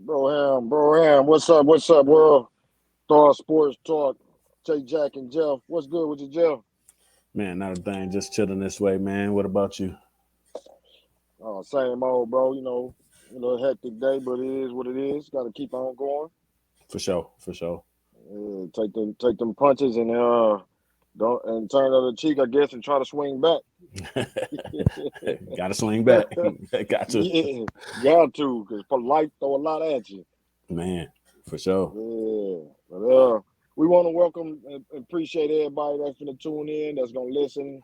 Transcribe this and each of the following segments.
Bro Ham, what's up, world? Thawed Sports Talk, J Jack and Jeff. What's good with you, Jeff? Man, not a thing. Just chilling this way, man. What about you? Same old, bro. Hectic day, but it is what it is. Got to keep on going. For sure, for sure. Take them punches and don't and turn the other cheek, I guess, and try to swing back. Got to swing back. Got to, Yeah, got to, cause life throw a lot at you. man. For sure. Yeah, but we want to welcome and appreciate everybody that's gonna tune in, that's gonna listen.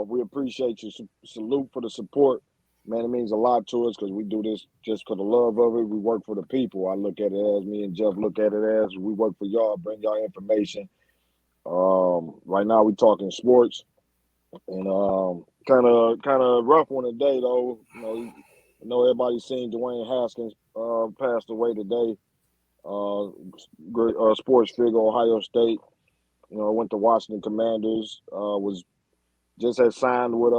We appreciate you. Salute for the support, man. It means a lot to us because we do this just for the love of it. We work for the people. I look at it as me and Jeff look at it as we work for y'all, bring y'all information. Right now we talking sports and kind of rough one today though. I know everybody's seen Dwayne Haskins passed away today. Uh, Great sports figure, Ohio State. Went to Washington Commanders. Was just had signed with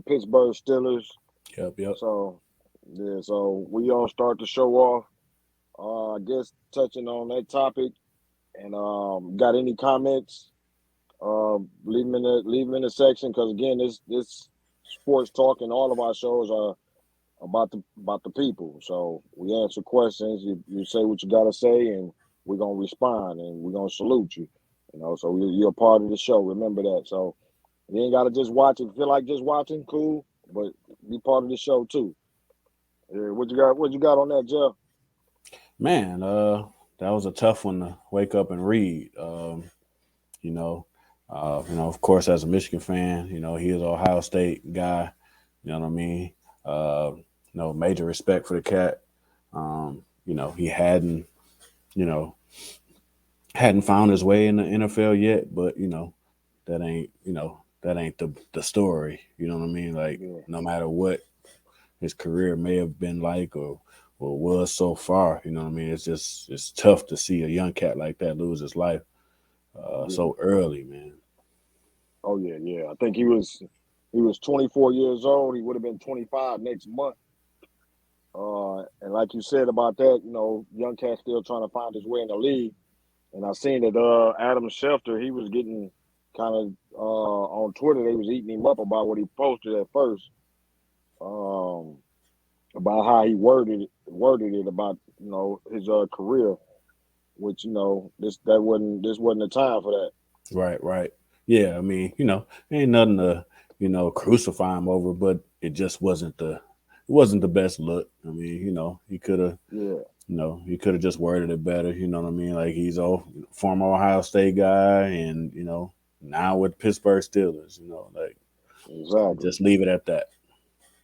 Pittsburgh Steelers. Yep, yep. So yeah, so we all start the show off. I guess touching on that topic, and got any comments? Leave them in the section because again, this sports talk and all of our shows are about the people. So we answer questions. You say what you gotta say, and we're gonna respond, and we're gonna salute you. So you're a part of the show. Remember that. So you ain't gotta just watch it. Feel like just watching, cool, but be part of the show too. Yeah, what you got? What you got on that, Jeff? Man, that was a tough one to wake up and read. You know, of course, as a Michigan fan, he is an Ohio State guy. You know what I mean? Uh, Major respect for the cat. He you know, hadn't found his way in the NFL yet, but that ain't, that ain't the story. You know what I mean? Like, Yeah, no matter what his career may have been like or was so far, you know what I mean? It's tough to see a young cat like that lose his life yeah. so early, man. Oh yeah, yeah. I think he was 24 years old. He would have been 25 next month. And like you said about that, young cat still trying to find his way in the league. And I seen that Adam Schefter, he was getting kind of on Twitter. They was eating him up about what he posted at first, um, about how he worded it about his career, which this wasn't the time for that. Right, right. Yeah, I mean, ain't nothing to, crucify him over, but it wasn't the best look. I mean, Yeah, he could have just worded it better, you know what I mean? Like he's a former Ohio State guy and, now with Pittsburgh Steelers, like exactly. just leave it at that.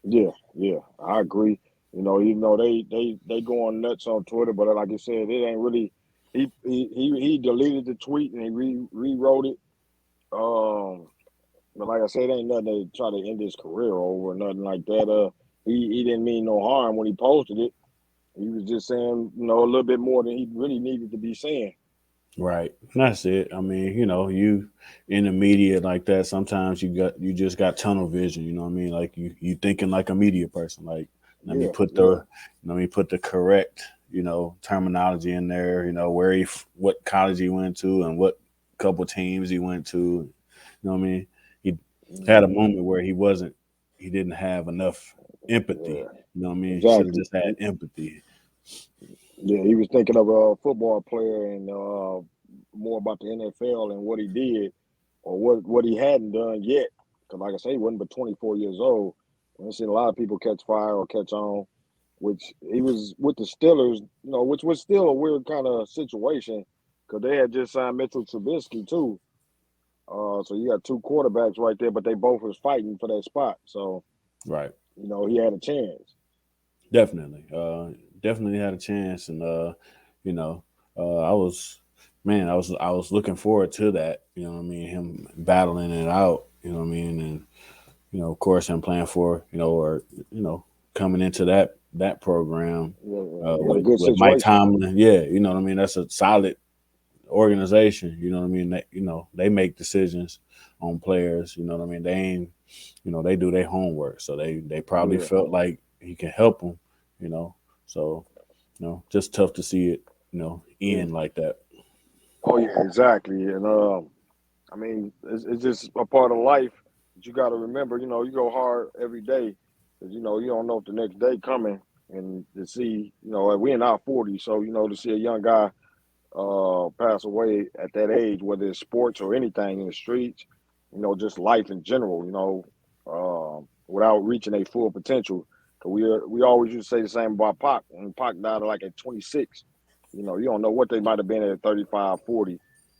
Yeah, yeah, I agree. Even though they going nuts on Twitter, but like I said, it ain't really. He deleted the tweet and he rewrote it. Um, but like I said, it ain't nothing to try to end his career over or nothing like that. He didn't mean no harm when he posted it. He was just saying, a little bit more than he really needed to be saying. Right. That's it. I mean, you in the media like that, sometimes you just got tunnel vision, you know what I mean? Like you thinking like a media person. Like let me Yeah, put yeah, the let me put the correct, terminology in there, where what college he went to and what couple teams he went to. You know what I mean? He had a hmm moment where he didn't have enough empathy. yeah, You know what I mean? He should have exactly. just had empathy. Yeah, he was thinking of a football player and more about the NFL and what he did or what he hadn't done yet. Because, like I say, he wasn't but 24 years old. I've seen a lot of people catch fire or catch on, which he was with the Steelers, which was still a weird kind of situation because they had just signed Mitchell Trubisky too. So you got two quarterbacks right there, but they both was fighting for that spot. So Right. he had a chance. Definitely. Definitely had a chance and you know, I was man, I was looking forward to that, you know what I mean, him battling it out, you know what I mean, and of course him playing for, or you know, coming into that program Yeah, in a with good Mike situation. Tomlin, yeah, you know what I mean, that's a solid organization, you know what I mean, they make decisions on players, you know what I mean, they ain't, they do their homework, so they probably Yeah, felt like he can help them, you know. So, just tough to see it, Yeah. end like that. Oh yeah, exactly. And I mean, it's just a part of life that you got to remember. You go hard every day because you don't know if the next day coming. And to see, we in our 40s, so to see a young guy pass away at that age, whether it's sports or anything in the streets, just life in general, without reaching a full potential. 'Cause we always used to say the same about Pac. When Pac died like at 26, you don't know what they might have been at 35, 40.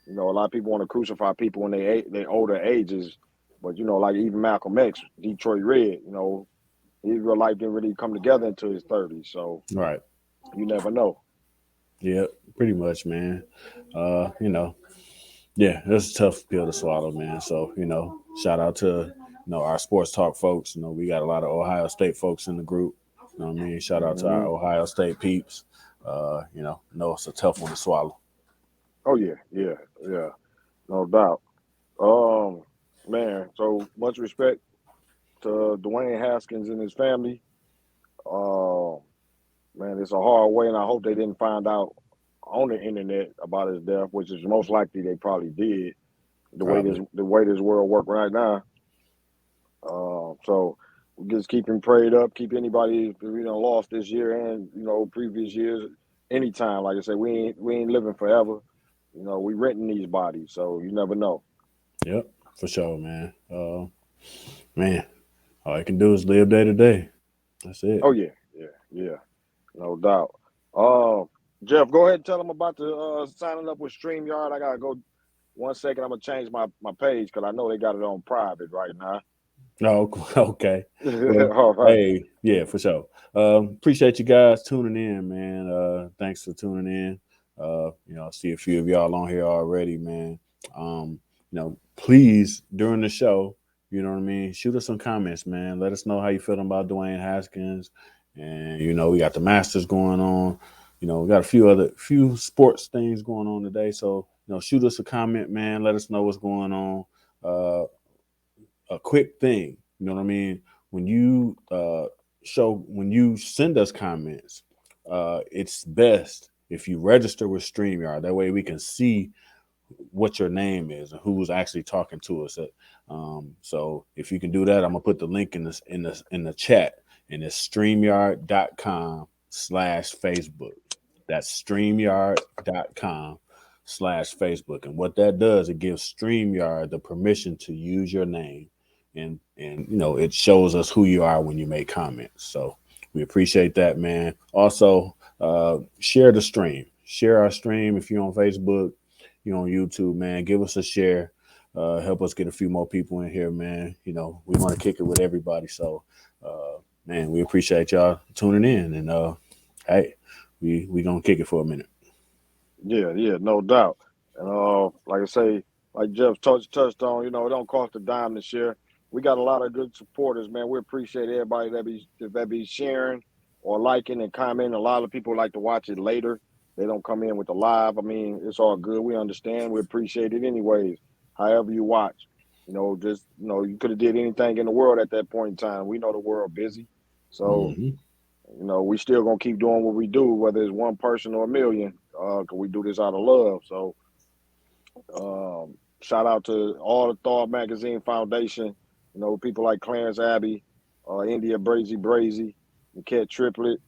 A lot of people want to crucify people when they older ages, but like even Malcolm X, Detroit Red, his real life didn't really come together until his 30s. So Right. you never know. Yeah, pretty much, man. Yeah, it's a tough pill to swallow, man. So, shout out to, our sports talk folks. We got a lot of Ohio State folks in the group. You know what I mean? Shout out to our Hmm. Ohio State peeps. Know it's a tough one to swallow. Oh yeah, yeah, yeah, no doubt. Um, Man, so much respect to Dwayne Haskins and his family. Uh, Man, it's a hard way, and I hope they didn't find out on the internet about his death, which is most likely they probably did. Probably. The way this world work right now. So we just keep him prayed up. Keep anybody we done lost this year and previous years. Anytime, like I said, we ain't living forever. We renting these bodies, so you never know. Yep, for sure, man. Man, all I can do is live day to day. That's it. Oh yeah, yeah, yeah, no doubt. Uh, Jeff, go ahead and tell them about the signing up with StreamYard. I gotta go 1 second. I'm gonna change my page because I know they got it on private right now. No, okay. Well, All right. hey, yeah, for sure. Appreciate you guys tuning in, man. Thanks for tuning in. I see a few of y'all on here already, man. Please during the show, you know what I mean. Shoot us some comments, man. Let us know how you feeling about Dwayne Haskins, and we got the Masters going on. We got a few sports things going on today. So shoot us a comment, man. Let us know what's going on. Uh, a quick thing. You know what I mean? When you when you send us comments, it's best if you register with StreamYard. That way we can see what your name is and who's actually talking to us. So if you can do that, I'm gonna put the link in the chat, and it's streamyard.com/Facebook. That's streamyard.com/Facebook. And what that does, it gives StreamYard the permission to use your name, and it shows us who you are when you make comments. So we appreciate that, man. Also, share the stream. Share our stream if you're on Facebook, you're on YouTube, man. Give us a share. Help us get a few more people in here, man. We want to kick it with everybody. So, man, we appreciate y'all tuning in. And hey, we gonna kick it for a minute. Yeah, yeah, no doubt. And like I say, like Jeff touched on, it don't cost a dime to share. We got a lot of good supporters, man. We appreciate everybody that be sharing or liking and commenting. A lot of people like to watch it later. They don't come in with the live. I mean, it's all good. We understand. We appreciate it anyways. However you watch, just you could have did anything in the world at that point in time. We know the world busy, so Hmm. we still gonna keep doing what we do, whether it's one person or a million, because we do this out of love. So, shout out to all the Thawed Magazine Foundation. People like Clarence Abbey, India Brazy, the Cat Triplet.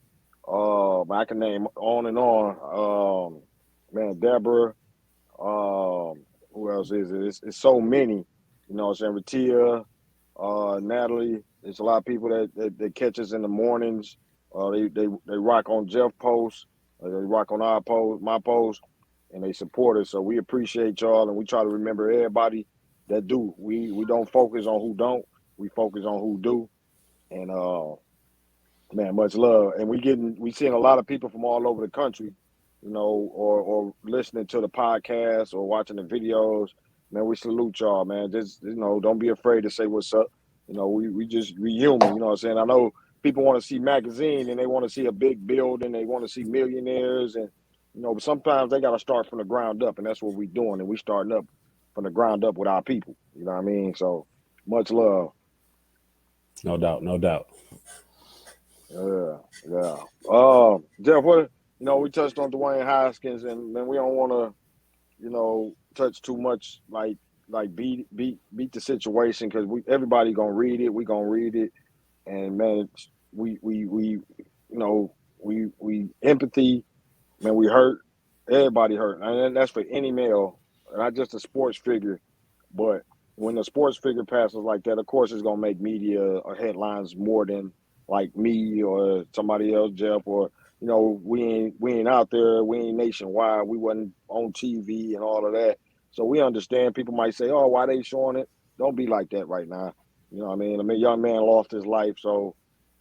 I can name on and on. Man, Deborah. Who else is it? It's so many. What I'm saying, Ratia, Natalie. There's a lot of people that catch us in the mornings. They rock on Jeff post. They rock on our post, my post, and they support us. So we appreciate y'all, and we try to remember everybody that do. We don't focus on who don't. We focus on who do. And man, much love. And we seeing a lot of people from all over the country, or listening to the podcast or watching the videos. Man, we salute y'all, man. Just don't be afraid to say what's up. We human, you know what I'm saying? I know people want to see magazine and they want to see a big building, they want to see millionaires and but sometimes they gotta start from the ground up, and that's what we're doing, and we starting up from the ground up with our people. You know what I mean? So much love. No doubt, no doubt. Yeah, yeah. Jeff, we touched on Dwayne Haskins, and man, we don't want to, touch too much, like beat the situation because everybody gonna read it. We gonna read it, and man, we, we empathy, man. We hurt. Everybody hurt, and that's for any male, not just a sports figure. But when a sports figure passes like that, of course, it's gonna make media or headlines more than like me or somebody else, Jeff, or we ain't out there, we ain't nationwide, we wasn't on TV and all of that. So we understand. People might say, "Oh, why they showing it?" Don't be like that right now. You know what I mean? Young man lost his life, so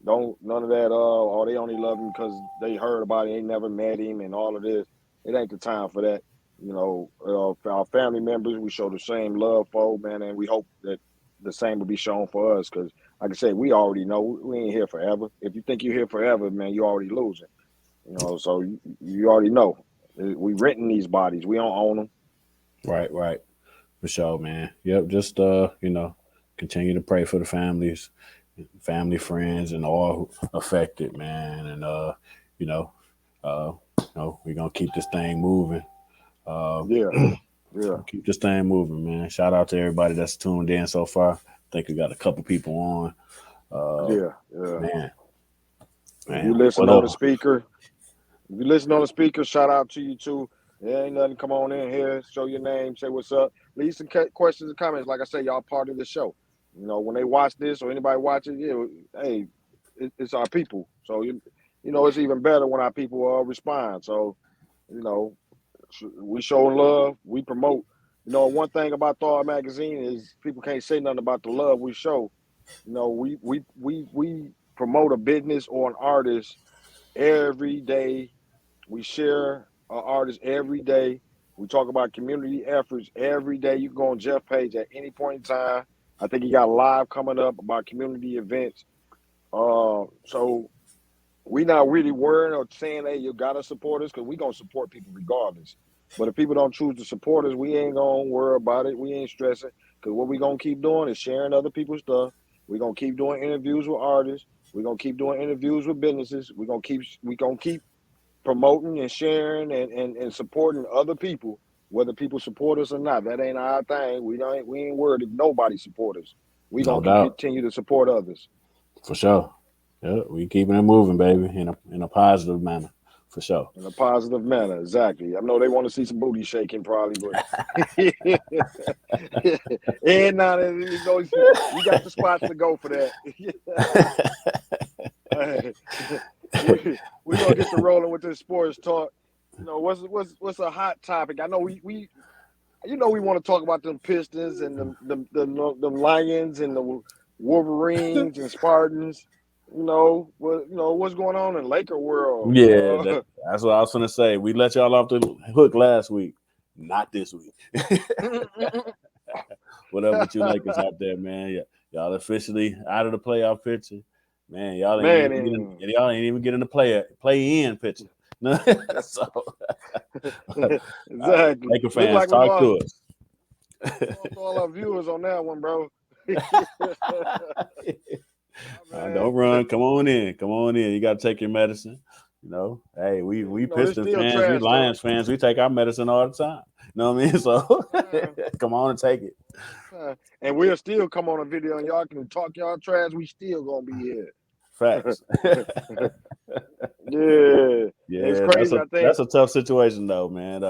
don't none of that. Oh, they only love him because they heard about it, ain't never met him, and all of this. It ain't the time for that. For our family members, we show the same love for, man, and we hope that the same will be shown for us. Because, like I said, we already know we ain't here forever. If you think you're here forever, man, you already losing. So you already know we renting these bodies. We don't own them. Right, right. For sure, man. Yep. Just continue to pray for the families, family, friends, and all affected, man. And you know, we're gonna keep this thing moving. Uh, Yeah, yeah, keep this thing moving, man. Shout out to everybody that's tuned in so far. I think we got a couple people on. Uh, yeah, yeah. man, If you man, listen what on the up? speaker, If you listen on the speaker, shout out to you too. There ain't nothing. Come on in here, show your name, say what's up. Leave some questions and comments. Like I say, y'all part of the show. When they watch this or anybody watch it, hey, it's our people. So it's even better when our people respond. So you know, we show love, we promote. One thing about Thawed magazine is people can't say nothing about the love we show. We promote a business or an artist every day. We share our artists every day. We talk about community efforts every day. You can go on Jeff page at any point in time. I think he got live coming up about community events. So we not really worrying or saying, "Hey, you gotta support us," because we gonna support people regardless. But if people don't choose to support us, we ain't gonna worry about it. We ain't stressing because what we gonna keep doing is sharing other people's stuff. We gonna keep doing interviews with artists. We gonna keep doing interviews with businesses. We gonna keep promoting and sharing and supporting other people, whether people support us or not. That ain't our thing. We ain't worried if nobody support us. We No gonna doubt, continue to support others for sure. Yeah, we keeping it moving, baby, in a positive manner, for sure. in a positive manner. Exactly. I know they want to see some booty shaking probably, but and now that you got the spots to go for that. We're gonna get to rolling with this sports talk. What's a hot topic? I know we we want to talk about them Pistons and the Lions and the Wolverines and Spartans. What's going on in Laker world. Yeah, that's what I was gonna say. We let y'all off the hook last week, not this week. What up with you Lakers out there, man? Y'all officially out of the playoff picture, man. Man, and Y'all ain't even getting the play in picture. So, exactly. Laker Look fans, like we talk lost. to us. Lost all our viewers on that one, bro. Don't Man, run. Come on in. Come on in. You got to take your medicine. Hey, we this Piston still fans, we trash talk. Lions fans, we take our medicine all the time. You know what I mean? So Uh, come on and take it. and we'll still come on a video and y'all can talk y'all trash. We still gonna be here. Facts. Yeah, it's Yeah, crazy. I think. that's a tough situation though, man.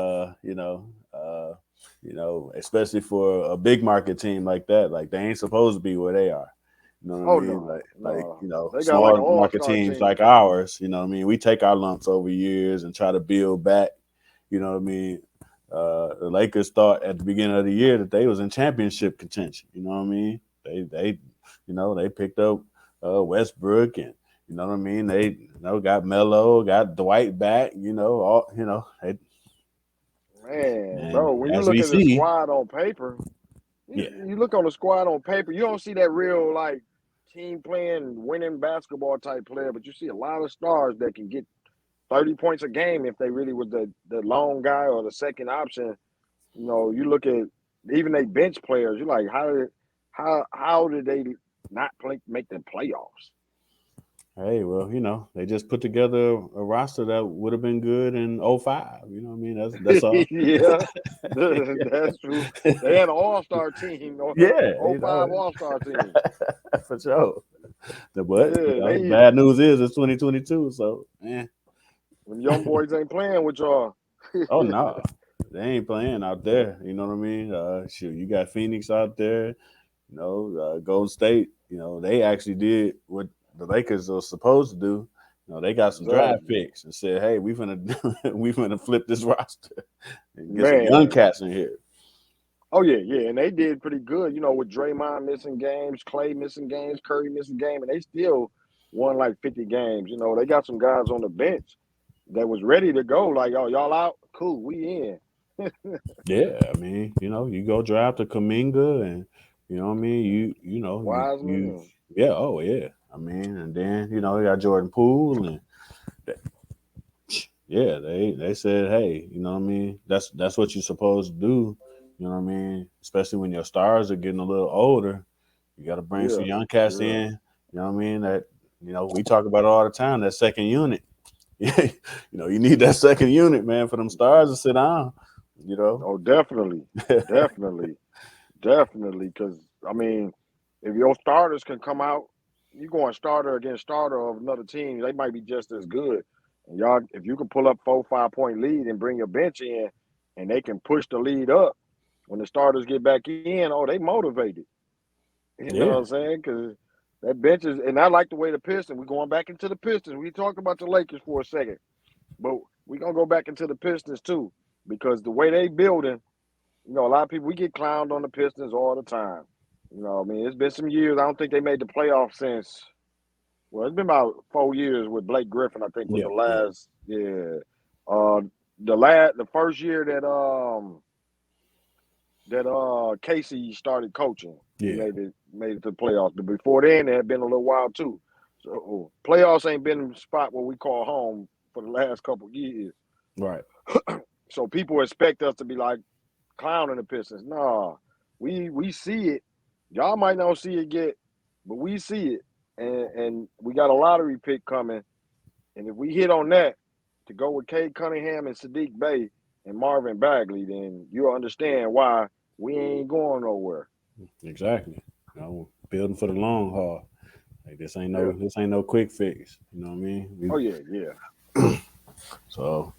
Especially for a big market team like that, like they ain't supposed to be where they are. You know what I Oh mean? no, no, they got like an Small all market star teams team. like ours. You know what I mean? We take our lumps over years and try to build back. You know what I mean? The Lakers thought at the beginning of the year that they was in championship contention. You know what I mean? They picked up Westbrook and you know what I mean. They got Melo, got Dwight back. Man, And bro, when you as look we at the see, squad on paper, yeah, you look on the squad on paper, you don't see that real like team playing, winning basketball type player, but you see a lot of stars that can get 30 points a game if they really was the lone guy or the second option. You look at even they bench players. You're like, how did they not make the playoffs? Hey, well, they just put together a roster that would have been good in '05. You know what I mean? That's all. Yeah, that's true. They had an all-star team, or Yeah, '05 all-star team. for sure. But Yeah, they bad news is it's 2022. So, them young boys ain't playing with y'all. oh no, they ain't playing out there. You know what I mean? Shoot, you got Phoenix out there. Golden State. They actually did what the Lakers are supposed to do. They got some draft Exactly, picks and said, "Hey, we finna flip this roster and get some young man. cats in here." Oh yeah, yeah, and they did pretty good. With Draymond missing games, Clay missing games, Curry missing game, and they still won like 50 games. They got some guys on the bench that was ready to go. Like, oh, y'all out? Cool, we in. Yeah, I mean, you go draft a Kaminga, and you know what I mean. You Wiseman. yeah, oh yeah. I mean, and then they got Jordan Poole, and yeah, they said, hey, you know what I mean. That's what you're supposed to do. You know what I mean. Especially when your stars are getting a little older, you got to bring some Yeah, young cats yeah. in. You know what I mean. That we talk about it all the time. That second unit. You need that second unit, man, for them stars to sit down. You know. Oh, definitely, definitely, definitely. Because I mean, if your starters can come out, you going starter against starter of another team, they might be just as good. And y'all, if you can pull up 4, 5 point lead and bring your bench in, and they can push the lead up when the starters get back in, oh, they motivated. You know what I'm Yeah. saying? Because that bench is, and I like the way the Pistons. We're going back into the Pistons. We talked about the Lakers for a second, but we're gonna go back into the Pistons too, because the way they building, a lot of people we get clowned on the Pistons all the time. I mean, it's been some years. I don't think they made the playoffs since. Well, it's been about 4 years with Blake Griffin. I think was the Yep. Yep. last. Yeah, uh, the first year that Casey started coaching. We Yeah. made it to the playoffs. But before then, it had been a little while too. So playoffs ain't been the spot where we call home for the last couple of years. Right. So people expect us to be like clowning the Pistons. Nah, we see it. Y'all might not see it yet, but we see it. And we got a lottery pick coming. And if we hit on that to go with Cade Cunningham and Sadiq Bey and Marvin Bagley, then you'll understand why we ain't going nowhere. Exactly. Building for the long haul. Like Yeah. this ain't no quick fix. You know what I mean? Oh yeah, yeah. So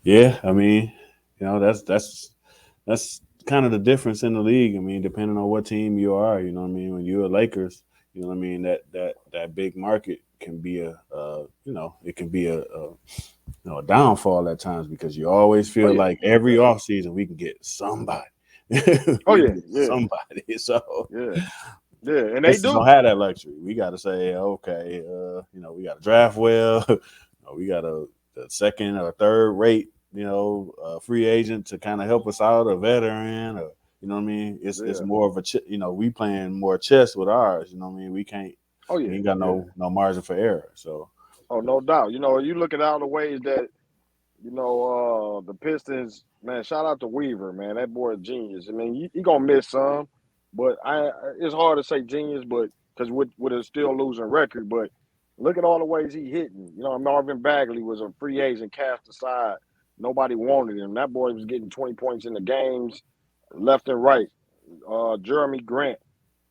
yeah, I mean, that's kind of the difference in the league. I mean, depending on what team you are, you know what I mean. When you're a Lakers, you know what I mean. That big market can be it can be a downfall at times because you always Oh feel yeah, like every definitely. offseason we can get somebody. Oh We can yeah, get yeah, somebody. So yeah, yeah. And they Pistons don't do. have that luxury. We got to say, okay, we got to draft well. We got the second or third rate, free agent to kind of help us out, a veteran, or you know what I mean. It's Yeah. more of a we playing more chess with ours. You know what I mean. Oh We yeah, ain't got yeah. no margin for error. So Oh no doubt. You look at all the ways that the Pistons, man, shout out to Weaver, man. That boy a genius. I mean, he gonna miss some, but it's hard to say genius, but because with a still losing record, but look at all the ways he hitting. Marvin Bagley was a free agent cast aside. Nobody wanted him. That boy was getting 20 points in the games, left and right. Jeremy Grant,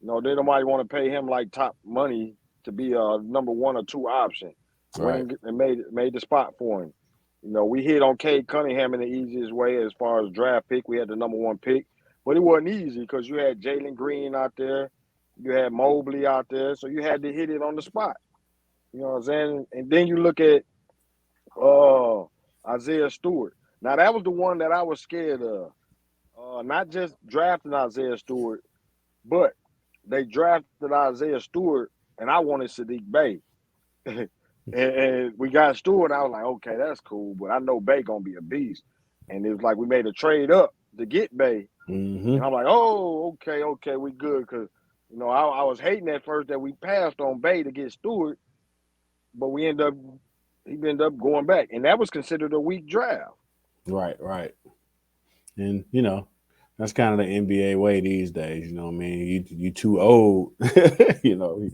they nobody want to pay him like top money to be a number 1 or 2 option. Went right, and made the spot for him. We hit on Cade Cunningham in the easiest way as far as draft pick. We had the number 1 pick, but it wasn't easy because you had Jalen Green out there, you had Mobley out there, so you had to hit it on the spot. You know what I'm saying? And then you look at uh, Isaiah Stewart. Now that was the one that I was scared of. Not just drafting Isaiah Stewart, but they drafted Isaiah Stewart, and I wanted Sadiq Bey. And we got Stewart. I was like, okay, that's cool, but I know Bay gonna be a beast. And it was like we made a trade up to get Bay, hmm and I'm like, oh, okay, okay, we good because I was hating at first that we passed on Bay to get Stewart, but he ended up going back, and that was considered a weak draft. right, right. And that's kind of the NBA way these days. You know what I mean? You too old. you know,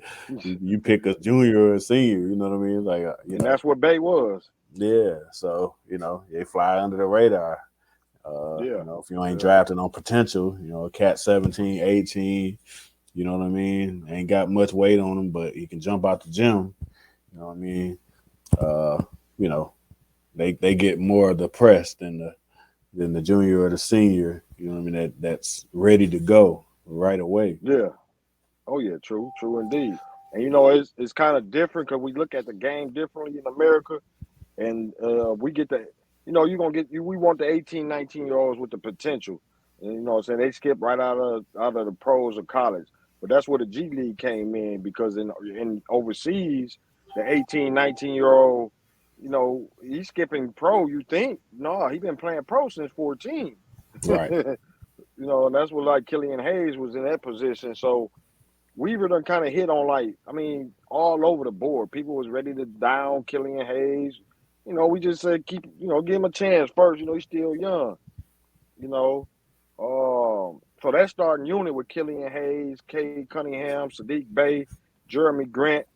you pick a junior or a senior. You know what I mean? Like And that's what Bay was. yeah. So they fly under the radar. Yeah, If you ain't yeah, drafting on potential, a cat 17, 18, you know what I mean? Ain't got much weight on him, but he can jump out the gym. You know what I mean? Uh, you know, they get more of the press than the junior or the senior. You know what I mean? That's ready to go right away. yeah. Oh yeah, true, true indeed. And it's kind of different because we look at the game differently in America, and we get the, you're gonna get you. We want the 18, 19 year olds with the potential. And, what I'm saying, they skip right out of the pros of college. But that's where the G League came in because in overseas, the 18, 19 year old, he's skipping pro. You think no, he been playing pro since 14. Right. And that's what like Killian Hayes was in that position. So Weaver done kind of hit on all over the board. People was ready to down Killian Hayes. We just said give him a chance first. He's still young. You know, so that starting unit with Killian Hayes, Kay Cunningham, Sadiq Bey, Jeremy Grant,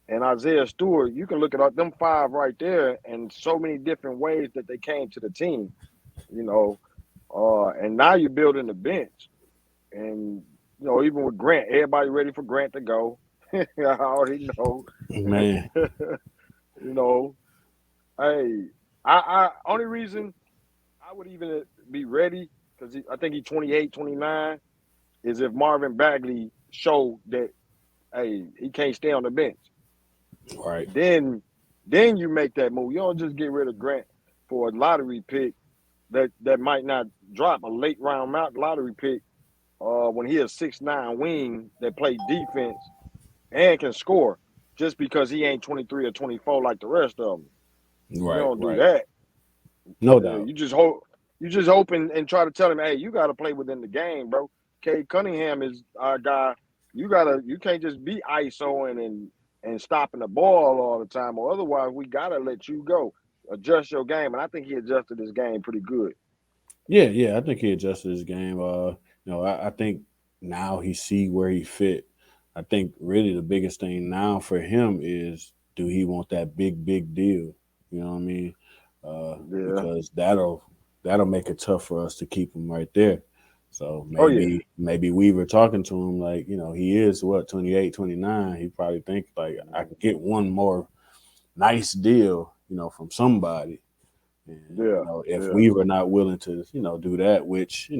and Isaiah Stewart. You can look at them five right there, and so many different ways that they came to the team. You know, and now you're building the bench. And even with Grant, everybody ready for Grant to go. I already know. Man. you know, hey, I only reason I would even be ready because I think he's 28, 29, is if Marvin Bagley showed that he can't stay on the bench. Right. Then you make that move. You don't just get rid of Grant for a lottery pick that might not drop, a late round lottery pick. When he is 6'9" wing that play defense and can score, just because he ain't 23 or 24 like the rest of them. You Right. don't do Right. that. No doubt. You just hope and try to tell him, hey, you got to play within the game, bro. Cade Cunningham is our guy. You can't just be ISOing and stopping the ball all the time, or otherwise we gotta let you go. Adjust your game, and I think he adjusted his game pretty good. Yeah, yeah. I think he adjusted his game. I think now he see where he fit. I think really the biggest thing now for him is, do he want that big deal? You know what I mean? Yeah. Because that'll make it tough for us to keep him right there. So Oh yeah. maybe we were talking to him like, he is what, 28, 29. He probably think like, I can get one more nice deal, from somebody. And Yeah. if Yeah. we were not willing to, do that, which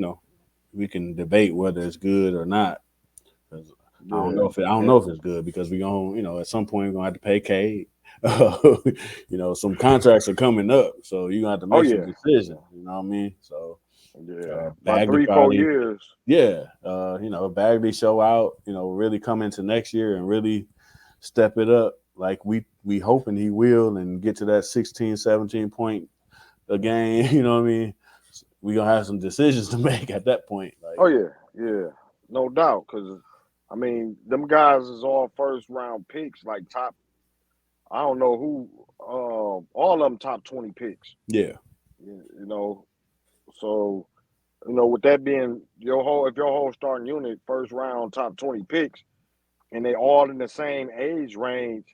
we can debate whether it's good or not. 'Cause Yeah. I don't And know if it's good because we gonna, at some point we're gonna have to pay Cade. Some contracts are coming up, so you're gonna have to oh make some yeah. decisions. You know what I mean? So Yeah. About Bagley 3, 4 probably, years. yeah, Bagley show out, really come into next year and really step it up like we hoping he will and get to that 16, 17 point a game. You know what I mean? We gonna have some decisions to make at that point. Oh Like, yeah. Yeah. No doubt. Cause I mean, them guys is all first round picks, like top. I don't know who. All of them top 20 picks. yeah, You know. So with that being if your whole starting unit first round top 20 picks, and they all in the same age range,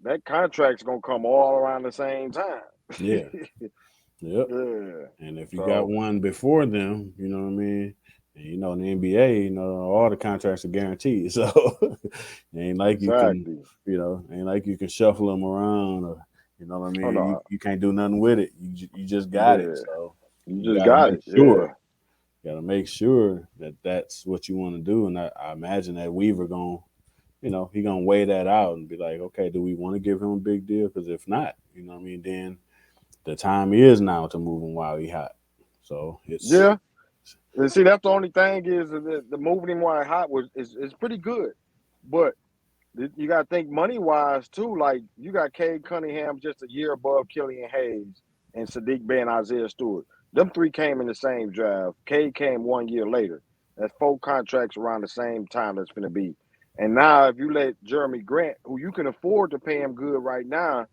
that contract's gonna come all around the same time. yeah, yep. Yeah. And if you got So one before them, you know what I mean. And in the NBA, all the contracts are guaranteed, so it ain't like you can, exactly. ain't like you can shuffle them around or, you know what I Oh mean. You no. you can't do nothing with it. You just got it. Yeah. So You you just got to got make it. Yeah. sure. Got to make sure that that's what you want to do. And I imagine that Weaver going, he gonna weigh that out and be like, okay, do we want to give him a big deal? Because if not, you know what I mean, then the time is now to move him while he hot. So it's Yeah. And see, that's the only thing is that the moving him while hot is pretty good, but you got to think money wise too. Like you got Cade Cunningham just a year above Killian Hayes and Sadiq Bey and Isaiah Stewart. Them three came in the same draft. Cade came 1 year later. That's 4 contracts around the same time that's going to be. And now if you let Jeremy Grant, who you can afford to pay him good right now,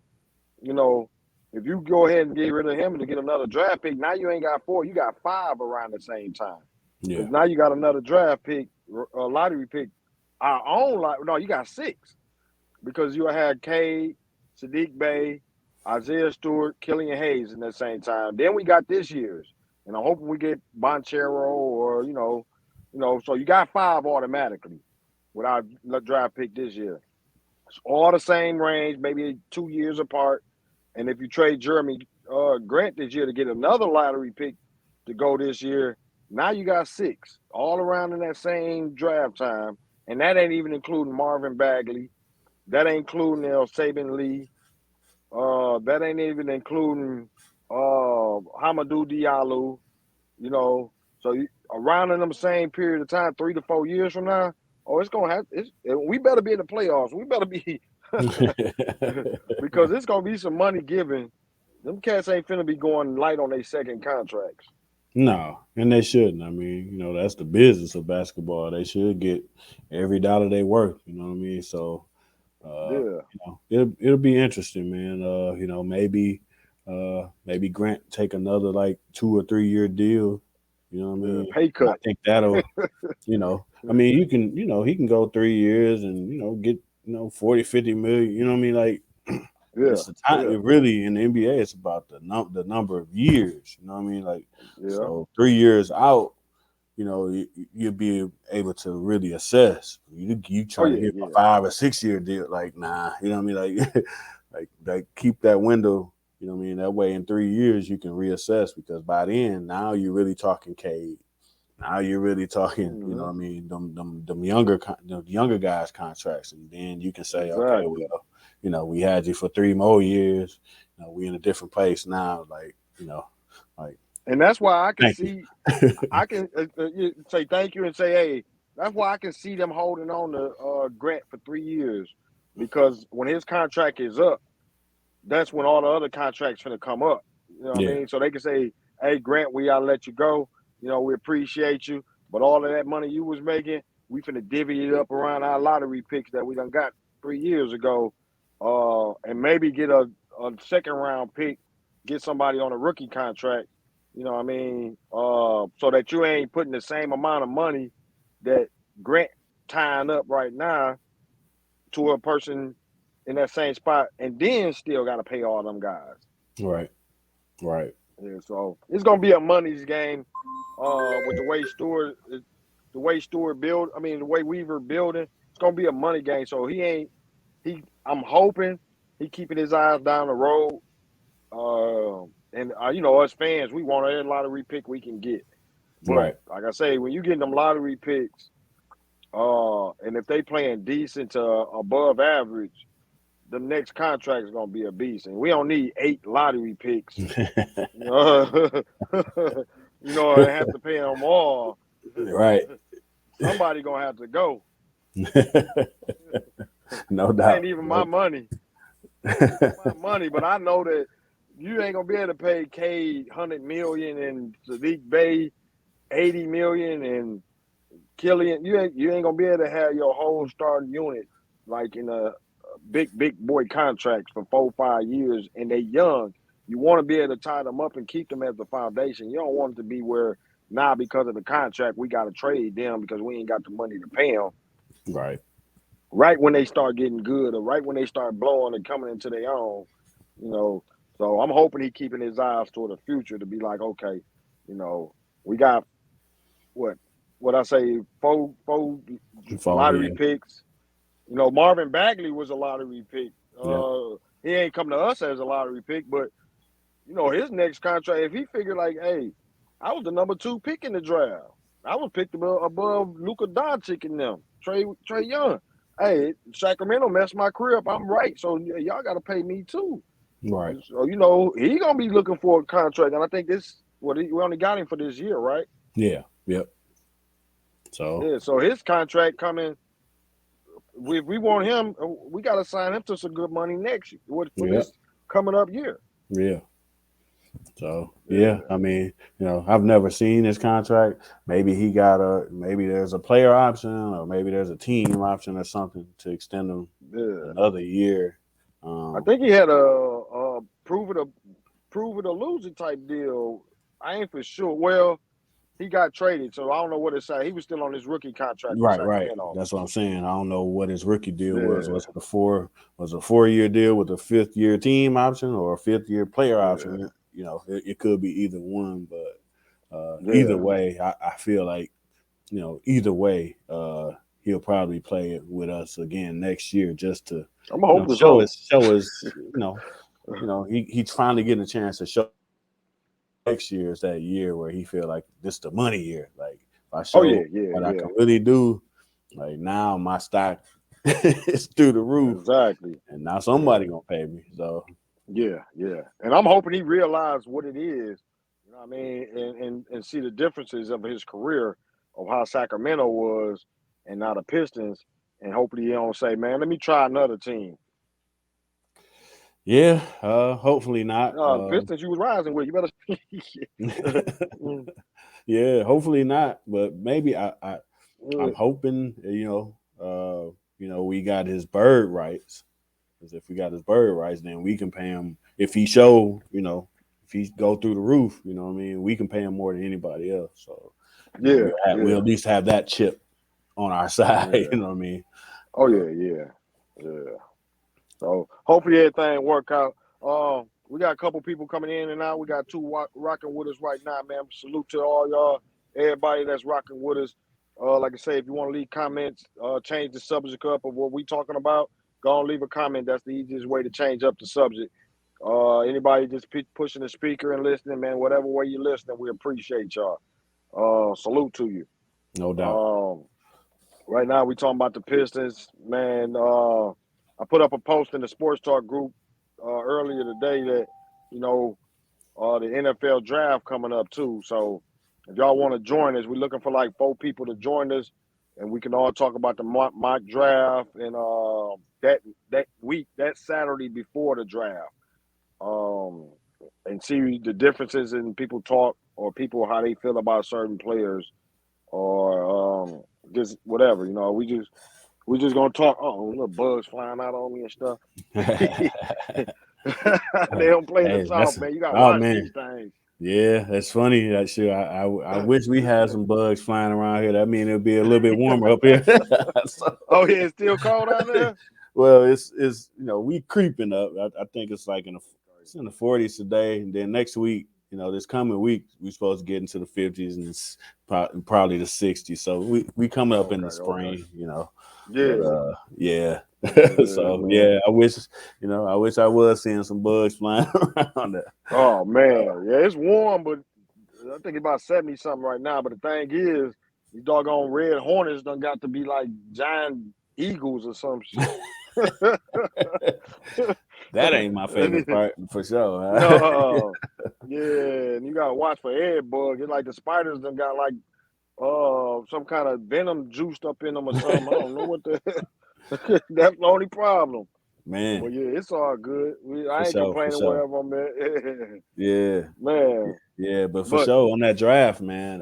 you know, If you go ahead and get rid of him to get another draft pick, now you ain't got 4, you got 5 around the same time. Yeah. Because now you got another draft pick, a lottery pick, our own no, you got 6. Because you had Cade, Sadiq Bey, Isaiah Stewart, Killian Hayes in the same time. Then we got this year's. And I'm hoping we get Bonchero or, so you got 5 automatically with our draft pick this year. It's all the same range, maybe 2 years apart. And if you trade Jeremy Grant this year to get another lottery pick to go this year, now you got 6 all around in that same draft time. And that ain't even including Marvin Bagley. That ain't including Saban Lee. That ain't even including Hamadou Diallo. So around in them same period of time, 3 to 4 years from now, it's gonna have. We better be in the playoffs. We better be because it's gonna be some money given. Them cats ain't finna be going light on their second contracts. No, and they shouldn't. I mean, that's the business of basketball. They should get every dollar they worth. You know what I mean? So, Yeah. it'll be interesting, man. Maybe Grant take another like 2 or 3 year deal. You know what I mean? Pay And I cut. think that'll, I mean, he can go 3 years and get 40, 50 million. You know what I mean? Like, Yeah. it's the time. Yeah. It really in the NBA, it's about the number of years. You know what I mean? Like, Yeah. so 3 years out, you'll be able to really assess. You Oh try to yeah. get a Yeah. 5 or 6 year deal, like nah. You know what I mean? Like, like keep that window. You know what I mean? That way, in 3 years, you can reassess because by then, now you're really talking Cade. Now you're really talking, you know Mm-hmm. what I mean, them younger guys contracts, and then you can say, okay, Exactly. well, we had you for 3 more years. We in a different place now. Like And that's why I can thank you. see. I can say thank you and say, hey, that's why I can see them holding on to Grant for 3 years because when his contract is up, that's when all the other contracts going to come up. You know what I Yeah, mean? So they can say, hey, Grant, we gotta let you go. We appreciate you, but all of that money you was making, we finna divvy it up around our lottery picks that we done got 3 years ago, and maybe get a second round pick, get somebody on a rookie contract. You know what I mean? So that you ain't putting the same amount of money that Grant tying up right now to a person in that same spot, and then still got to pay all them guys. right, right, Yeah, so it's gonna be a money's game. With the way Stewart build. I mean, the way Weaver building, it's gonna be a money game. So he ain't. I'm hoping he keeping his eyes down the road. And us fans, we want every lottery pick we can get. But right. like I say, when you get them lottery picks, and if they playing decent to above average, the next contract is gonna be a beast, and we don't need 8 lottery picks. And have to pay them all. Right. Somebody gonna have to go. No It ain't doubt. even my Nope. money. It ain't even my money, but I know that you ain't gonna be able to pay Cade 100 million and Sadiq Bey 80 million and Killian. You ain't gonna be able to have your whole starting unit like in a big boy contracts for 4 5 years, and they young. You want to be able to tie them up and keep them as the foundation. You don't want it to be where now because of the contract we got to trade them because we ain't got the money to pay them. Right. Right when they start getting good, or right when they start blowing and coming into their own, you know. So I'm hoping he keeping his eyes toward the future to be like, okay, we got what I say, four lottery Yeah. picks. Marvin Bagley was a lottery pick. Yeah. He ain't come to us as a lottery pick, but his next contract, if he figured like, hey, I was the number 2 pick in the draft. I was picked above Luka Doncic and them, Trey Young. Hey, Sacramento messed my career up. I'm right, so y'all got to pay me too. Right. So he gonna be looking for a contract, and I think we only got him for this year, right? Yeah. Yep. So Yeah. So his contract coming. If we want him, we got to sign him to some good money next year for yeah. this coming up year. Yeah. So yeah, Yeah. I mean, I've never seen his contract. Maybe maybe there's a player option, or maybe there's a team option or something to extend him Yeah. another year. I think he had a prove it prove it or lose it type deal. I ain't for sure. Well, he got traded, so I don't know what to say. He was still on his rookie contract with Right. Sacramento. That's what I'm saying. I don't know what his rookie deal was. Yeah, Was it a 4-year deal with a 5th-year team option or a 5th-year player yeah, option? You know, it could be either one, but either yeah. way, I feel like, either way, he'll probably play it with us again next year just to, I'm hoping so. show us, he's finally getting a chance to show next year is that year where he feel like this the money year. Like if I Oh yeah, show yeah, what I yeah. can really do, like now my stock is through the roof, Exactly. and now Yeah, somebody gonna pay me. So yeah, yeah. And I'm hoping he realized what it is. You know what I mean? And see the differences of his career of how Sacramento was and now the Pistons. And hopefully he don't say, man, let me try another team. yeah, hopefully not. The Pistons you was rising with, you better. Yeah, hopefully not. But maybe I'm Yeah, hoping we got his bird rights. Because if we got his bird rights, then we can pay him. If he show, if he go through the roof, you know what I mean, we can pay him more than anybody else. So, yeah, we'll yeah, at least have that chip on our side. You yeah. know what I mean? Oh Uh, yeah, yeah, yeah. So hopefully everything work out. We got a couple people coming in and out. We got two rocking with us right now, man. Salute to all y'all, everybody that's rocking with us. Like I say, if you want to leave comments, change the subject up of what we talking about, go and leave a comment. That's the easiest way to change up the subject. Anybody just pushing the speaker and listening, man, whatever way you're listening, we appreciate y'all. Salute to you. no doubt. Um, Right now, we talking about the Pistons, man. I put up a post in the Sports Talk group earlier today that the NFL draft coming up too. So if y'all want to join us, we're looking for like 4 people to join us, and we can all talk about the mock draft and that week, that Saturday before the draft, um, and see the differences in people talk or people how they feel about certain players or just whatever. We just gonna talk. Oh, little bugs flying out on me and stuff. They don't play in the Hey, south, that's man. You gotta oh watch these man. things. Yeah, that's funny. That shit. I wish we had some bugs flying around here. That mean it'd be a little bit warmer up here. So, Oh yeah, it's still cold out there. well, it's we creeping up. I think it's like it's in the 40s today, and then next week, this coming week, we supposed to get into the 50s and it's probably the 60s. So we coming up in Okay, the okay. spring. But Yeah, yeah. yeah, So man. yeah, I wish I was seeing some bugs flying around there. Oh man, yeah, it's warm, but I think it's about 70 something right now. But the thing is, these doggone red hornets done got to be like giant eagles or some shit. That ain't my favorite part for sure. No, yeah, and you gotta watch for egg bug. It's like the spiders done got like some kind of venom juiced up in them or something. I don't know what the that's the only problem. But Man, yeah, it's all good. for I ain't sure, for complaining sure. wherever I'm at. Yeah, Man. yeah, but for But sure on that draft, man.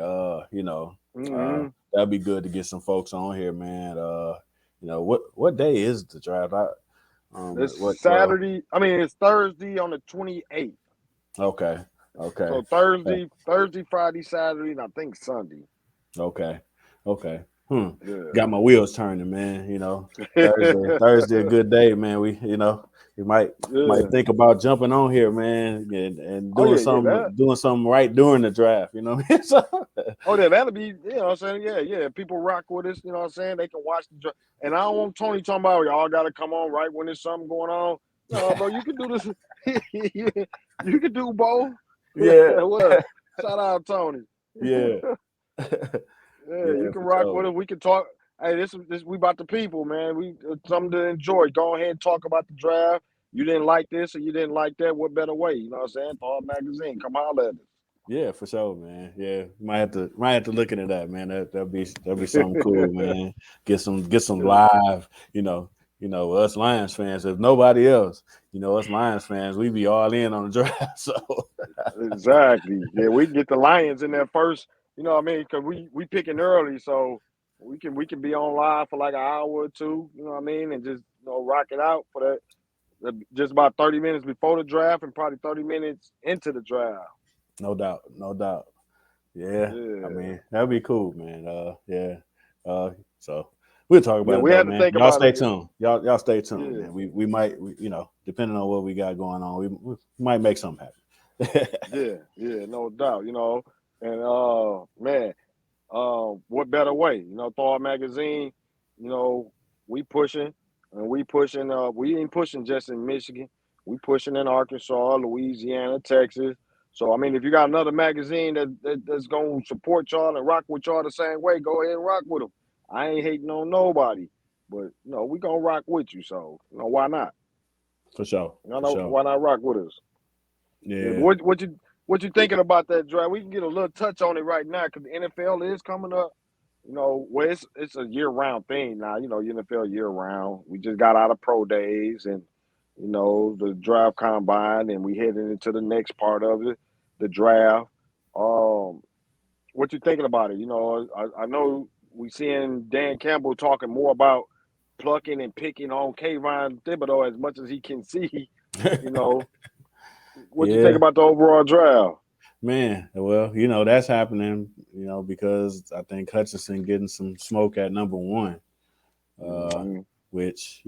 hmm That'd be good to get some folks on here, man. What day is the draft? it's What? Well, Saturday. I mean it's Thursday on the 28th. okay, okay, So Thursday, Friday, Saturday, and I think Sunday. okay, okay. Hmm. Yeah. Got my wheels turning, man. Thursday, a good day, man. We might Yeah. think about jumping on here, man, and Oh doing yeah, yeah. something right during the draft. You know what I mean? Oh, yeah, that'll be, you know what I'm saying? Yeah, yeah. People rock with us, you know what I'm saying? They can watch and I don't want Tony talking about y'all gotta come on right when there's something going on. No, bro, you can do this. You can do both. Yeah, What? Shout out Tony. yeah, Yeah, you yeah, can for rock with sure. us. We can talk. Hey, this we about the people, man. We something to enjoy. Go ahead and talk about the draft. You didn't like this or you didn't like that. What better way? You know what I'm saying? Thawed magazine. Come holler Yeah, for sure, man. Yeah, might have to look into that, man. That'd be something at cool, us. man. Get some live, us Lions fans. If nobody else, us Lions fans, we be all in on the draft. So Exactly. Yeah, we can get the Lions in there first. You know what I mean? Because we picking early, so we can be on live for like an hour or two. You know what I mean? And just rock it out for that just about 30 minutes before the draft and probably 30 minutes into the draft. No doubt, no doubt. Yeah, I Yeah. mean that'd be cool, man. Yeah. So we'll talk Yeah, about it we though, had to man. think Y'all about stay it. tuned. Y'all stay tuned, Yeah. man. We might, depending on what we got going on, we might make something happen. Yeah, no doubt, And man, what better way? Thawed magazine, you know, we pushing we ain't pushing just in Michigan. We pushing in Arkansas, Louisiana, Texas. So I mean, if you got another magazine that's gonna support y'all and rock with y'all the same way, go ahead and rock with them. I ain't hating on nobody, but we gonna rock with you. So why not? For sure, for Know sure. why not rock with us? Yeah, but Yeah, what you thinking about that draft? We can get a little touch on it right now because the NFL is coming up. Well, it's a year round thing now. NFL year round. We just got out of pro days and the draft combine, and we heading into the next part of it, the draft. Um, what you thinking about it? I know we seeing Dan Campbell talking more about plucking and picking on Kayvon Thibodeau as much as he can see. You know, what you think yeah, about the overall draft? man. Well, that's happening. Because I think Hutchinson getting some smoke at number one, uh, Mm-hmm. which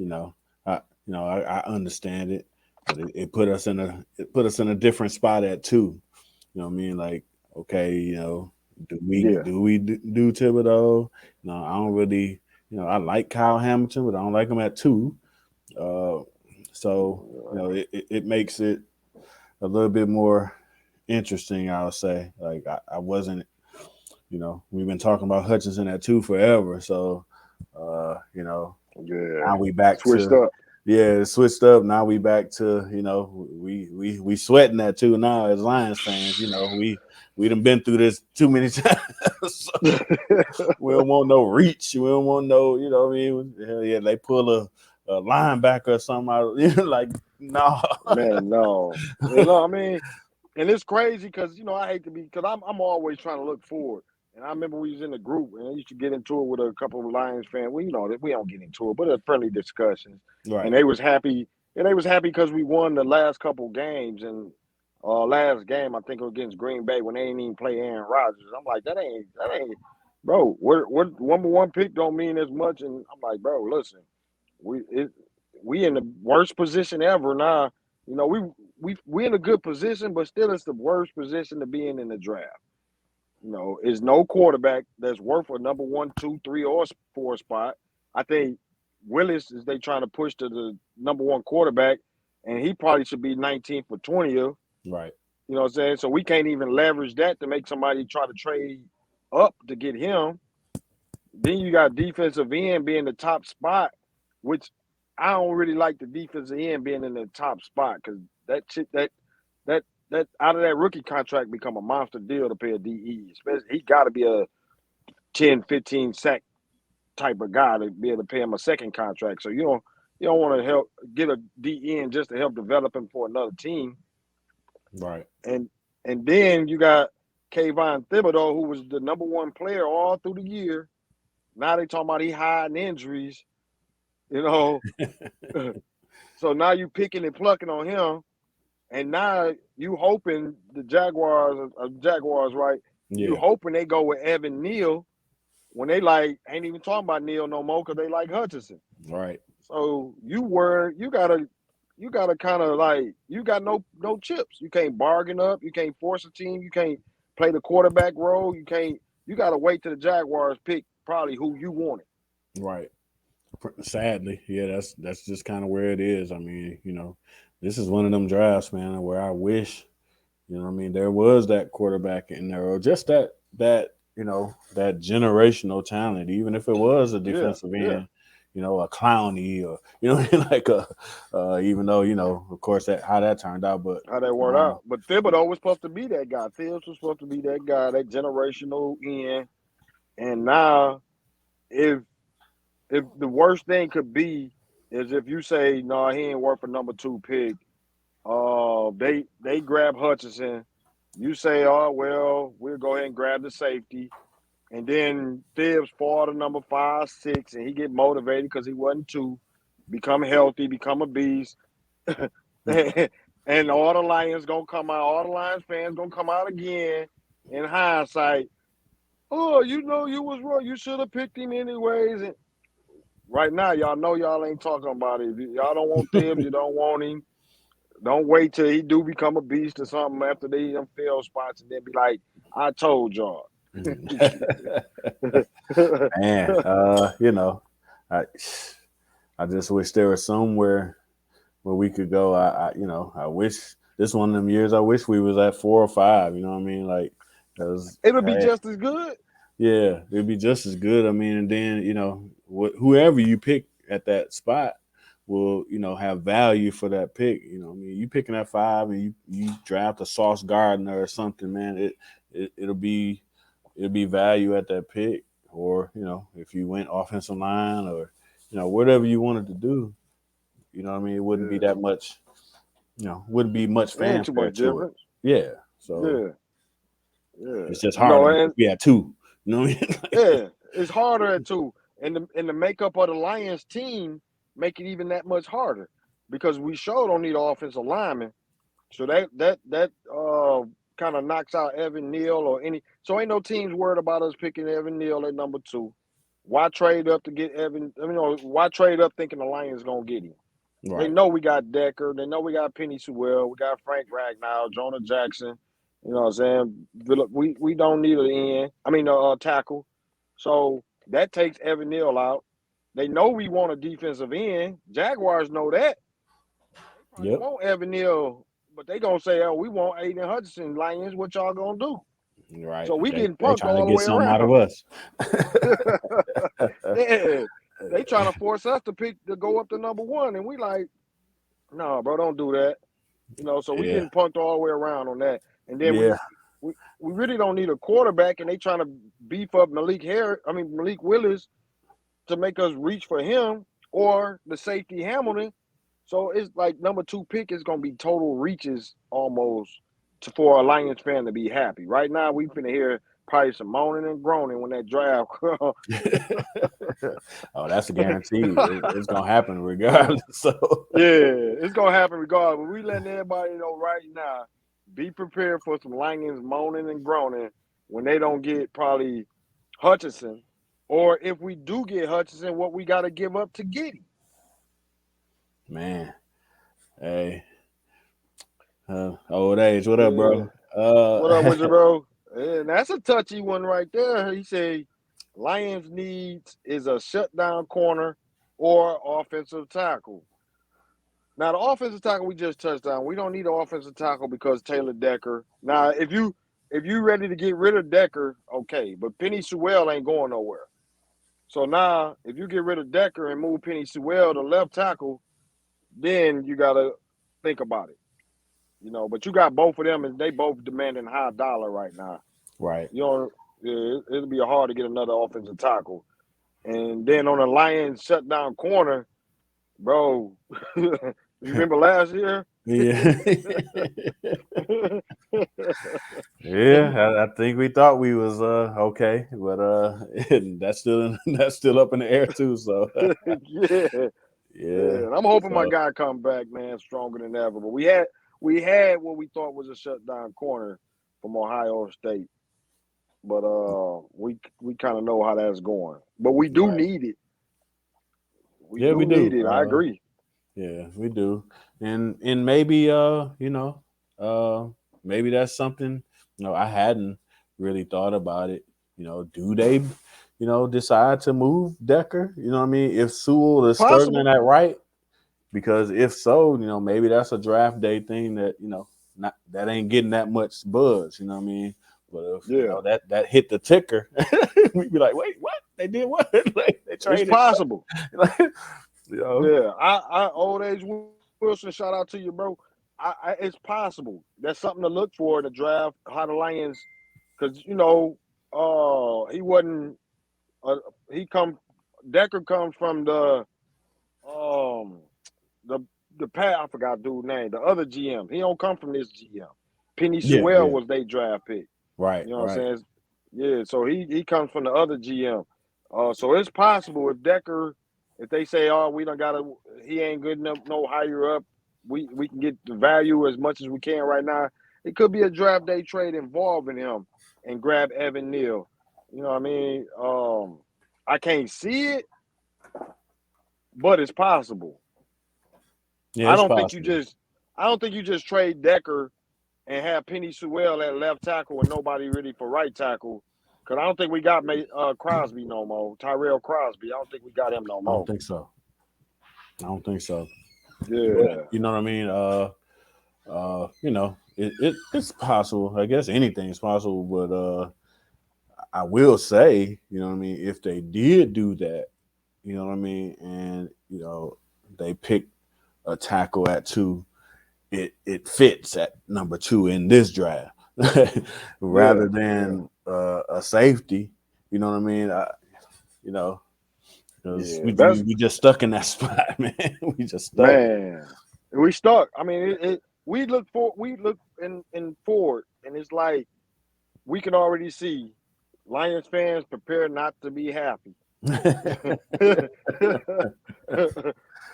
I understand it, but it put us in a different spot at two. You know what I mean? Like, okay, Yeah. do we do Thibodeau? No, I don't really. I like Kyle Hamilton, but I don't like him at two. Uh, so it makes it a little bit more interesting. I would say, like I wasn't. We've been talking about Hutchinson at two forever. So, Yeah. now we back Switched to up. yeah, it switched up. Now we back to we sweating that too now as Lions fans. We done been through this too many times. So we don't want no reach. We don't want no what I mean. Hell yeah, they pull a linebacker or something out. Like no. Man, no. I mean, and it's crazy because I hate to be because I'm always trying to look forward. And I remember we was in a group and I used to get into it with a couple of Lions fans. Well, that we don't get into it, but a friendly discussions. And Right. they was happy. And they was happy because we won the last couple games. And last game I think it was against Green Bay when they ain't even play Aaron Rodgers. I'm like, that ain't, bro. What number one pick don't mean as much. And I'm like, bro, listen, we it, we in the worst position ever now. We in a good position, but still it's the worst position to be in the draft. Is no quarterback that's worth a number one, two, three, or four spot. I think Willis is they trying to push to the number one quarterback, and he probably should be 19th or 20th. Right. You know what I'm saying? So we can't even leverage that to make somebody try to trade up to get him. Then you got defensive end being the top spot, which I don't really like the defensive end being in the top spot because that shit that out of that rookie contract become a monster deal to pay a DE. Especially he got to be a 10, 15 sack type of guy to be able to pay him a second contract. So you don't want to help get a DE in just to help develop him for another team. Right. And then you got Kayvon Thibodeau, who was the number one player all through the year. Now they talking about he hiding injuries, you know. So now you picking and plucking on him, and now you hoping the Jaguars, right? You Yeah. hoping they go with Evan Neal when they like ain't even talking about Neal no more because they like Hutchinson. Right. So you gotta kind of like you got no chips. You can't bargain up. You can't force a team. You can't play the quarterback role. You gotta wait till the Jaguars pick probably who you wanted. Right. Sadly, yeah, that's just kind of where it is. I mean, this is one of them drafts, man, where I wish, what I mean, there was that quarterback in there, or just that generational talent, even if it was a Yeah, defensive yeah. end, a Clowney, or like even though of course that how that turned out, but How that worked uh, out. But Thibodeau was supposed to be that guy. Fields was supposed to be that guy, that generational end. And now, if the worst thing could be is if you say no, he ain't worth a number two pick. They grab Hutchinson. You say, oh well, we'll go ahead and grab the safety. And then Thibbs fall to number 5, 6, and he get motivated because he wasn't two. Become healthy, become a beast. And all the Lions gonna come out, all the Lions fans gonna come out again in hindsight. Oh, you know you was wrong. You should have picked him anyways. And right now, y'all know y'all ain't talking about it. If y'all don't want Thibs, you don't want him. Don't wait till he do become a beast or something after they them fail spots and then be like, I told y'all. Man, I I just wish there was somewhere where we could go. I wish this one of them years. I wish we was at 4 or 5. You know what I mean? Like, cause It'll be just as good. yeah, it'd be just as good. I mean, and then whoever you pick at that spot will have value for that pick. I mean, you picking at 5 and you draft a Sauce Gardner or something, man. It'll be value at that pick, or if you went offensive line or whatever you wanted to do. What I mean? It wouldn't be that much. Wouldn't be much It ain't too fanfare much to it. difference. Yeah, so Yeah. it's just harder if we had 2. You know what I mean? Yeah. It's harder at 2. And the makeup of the Lions team make it even that much harder because we sure don't need an offensive lineman. So that kind of knocks out Evan Neal or any. So ain't no teams worried about us picking Evan Neal at number 2. Why trade up to get Evan? Why trade up thinking the Lions gonna get him? They Right. know we got Decker. They know we got Penny Sewell. We got Frank Ragnow, Jonah Jackson. You know what I'm saying? We don't need an end. I mean, a tackle. So that takes Evan Neal out. They know we want a defensive end. Jaguars know that. They probably Yep. want Evan Neal, but they gonna say, "Oh, we want Aiden Hutchinson." Lions, what y'all gonna do? Right. So we They getting they punked trying to all the get way something out of around. us. Yeah, they trying to force us to go up to number 1, and we like, no, bro, don't do that. So we Yeah. getting punked all the way around on that. And then Yeah. we really don't need a quarterback, and they trying to beef up Malik Willis to make us reach for him or the safety Hamilton. So it's like number 2 pick is gonna be total reaches almost for a Lions fan to be happy. Right now, we finna hear probably some moaning and groaning when that draft. Oh, that's a guarantee. It's gonna happen regardless. So Yeah, it's gonna happen regardless. But we letting everybody know right now, be prepared for some Lions moaning and groaning when they don't get probably Hutchinson, or if we do get Hutchinson, what we got to give up to get him. man, hey, old age. What up, Yeah. bro? What up with you, bro? And that's a touchy one right there. He said Lions needs is a shutdown corner or offensive tackle. Now the offensive tackle we just touched on. We don't need an offensive tackle because Taylor Decker. Now if you ready to get rid of Decker, okay, but Penny Sewell ain't going nowhere. So now if you get rid of Decker and move Penny Sewell to left tackle, then you gotta think about it. But you got both of them and they both demanding high dollar right now. right. You know, it'll be hard to get another offensive tackle. And then on the Lions shutdown corner, bro, you remember last year? Yeah. Yeah. I think we thought we was okay, but that's still up in the air too. So Yeah. yeah. Yeah, and I'm hoping my So guy come back, man, stronger than ever. But we had what we thought was a shutdown corner from Ohio State, but we kind of know how that's going. But we do right. need it. We Yeah, we do need do. it. I agree. Yeah, we do. And maybe uh maybe that's something, I hadn't really thought about it. Do they, decide to move Decker? You know what I mean? If Sewell It's is struggling possible. at right, because if so, maybe that's a draft day thing that, not that ain't getting that much buzz, you know what I mean? But if Yeah, that hit the ticker, we'd be like, wait, what? They did what? Like they it's traded what? possible. Like, you know, Yeah, I old age Wilson. Shout out to you, bro. It's possible. That's something to look for in the draft. How the Lions, because he wasn't. Uh, he come. Decker comes from um the I forgot dude's name. The other GM. He don't come from this GM. Penny yeah, Sewell yeah. was their draft pick. Right, You know what I'm right. saying? Yeah. So he comes from the other GM. So it's possible if Decker, if they say, oh, we don't got to, he ain't good enough, no higher up. we can get the value as much as we can right now. It could be a draft day trade involving him and grab Evan Neal. You know what I mean? I can't see it, but it's possible. Yeah, I it's don't think you possible. just I don't think you just trade Decker and have Penny Sewell at left tackle and nobody really for right tackle. Cause I don't think we got Crosby no more. Tyrell Crosby. I don't think we got him no I don't more. think so. I don't think so. But Yeah. you know what I mean? You know, it's possible. I guess anything's possible, but I will say, you know what I mean, if they did do that, you know what I mean, and you know, they picked a tackle at 2, it fits at number 2 in this draft Yeah. rather Yeah. than a safety. You know what I mean? You know, because Yeah. we That's we just stuck in that spot, man. We just stuck. man. We stuck. I mean, we look in forward, and it's like we can already see Lions fans prepare not to be happy.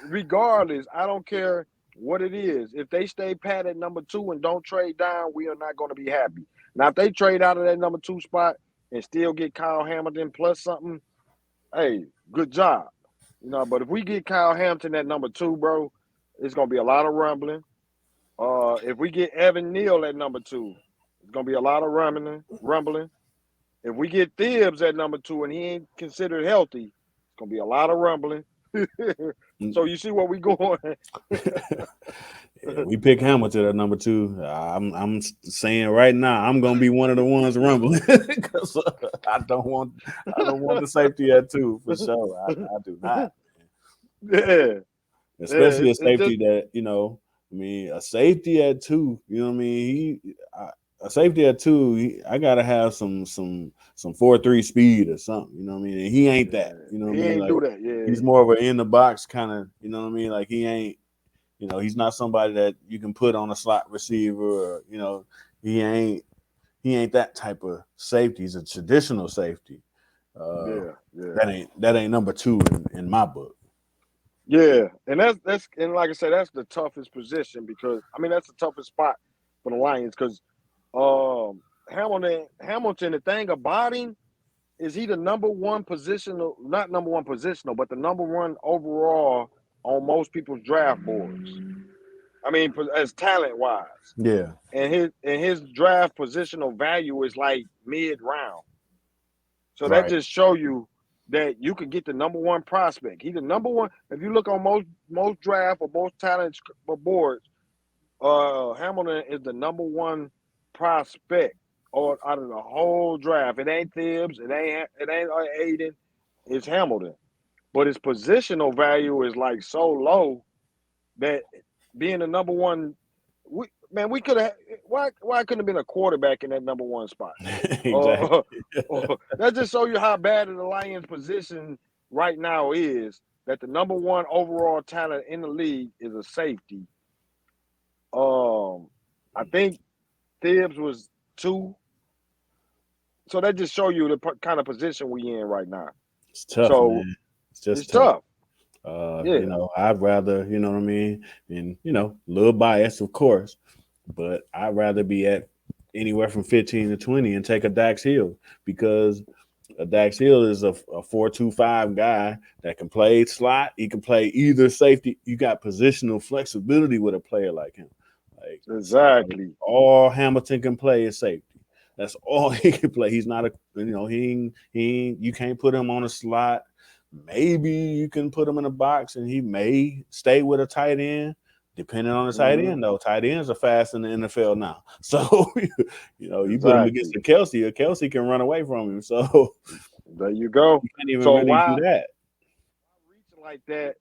Regardless, I don't care what it is. If they stay pat at number 2 and don't trade down, we are not going to be happy. Now, if they trade out of that number 2 spot and still get Kyle Hamilton plus something, hey, good job. You know, but if we get Kyle Hamilton at number 2, bro, it's gonna be a lot of rumbling. If we get Evan Neal at number 2, it's gonna be a lot of rumbling. If we get Thibs at number 2 and he ain't considered healthy, it's gonna be a lot of rumbling. So you see where we going? Yeah, we pick Hamilton at number 2. I'm saying right now, I'm gonna be one of the ones rumbling because I don't want the safety at 2 for sure. I do not, Yeah, yeah. especially a It's just safety that you know. I mean, a safety at 2. You know what I mean? A safety at 2. I gotta have some 4.3 speed or something. You know what I mean? And he ain't that. yeah. You know what I He mean? ain't Like do that. Yeah, he's more of an in the box kind of. You know what I mean? Like he ain't. You know, he's not somebody that you can put on a slot receiver. Or, you know, he ain't that type of safety. He's a traditional safety. Uh, yeah, yeah. that ain't number 2 in my book. Yeah, and that's and like I said, that's the toughest position because I mean that's the toughest spot for the Lions because Hamilton. The thing about him is he the number one positional, not number one positional, but the number one overall on most people's draft boards. I mean, as talent wise, Yeah, and his draft positional value is like mid round. So that right. just show you that you could get the number one prospect. He's the number one. If you look on most draft or most talent boards, Hamilton is the number one prospect or out of the whole draft. It ain't Thibs, it ain't Aiden, it's Hamilton. But his positional value is like so low that being the number one, we could have why couldn't have been a quarterback in that number one spot? Exactly. That just show you how bad the Lions' position right now is. That the number one overall talent in the league is a safety. I think Thibs was 2, so that just show you the kind of position we in right now. It's tough, So man. It's just it's tough. tough. You Yeah, know, I'd rather, you know what I mean, and you know, a little bias, of course, but I'd rather be at anywhere from 15 to 20 and take a Dax Hill because a Dax Hill is a 4.25 guy that can play slot. He can play either safety. You got positional flexibility with a player like him. Like exactly. all Hamilton can play is safety. That's all he can play. He's not a you know he you can't put him on a slot. Maybe you can put him in a box and he may stay with a tight end, depending on the tight Mm-hmm. end. Though tight ends are fast in the NFL now, so you know you put him against Exactly. a Kelsey, or Kelsey can run away from him. So There you go. you can't even So really do why that. reaching like that?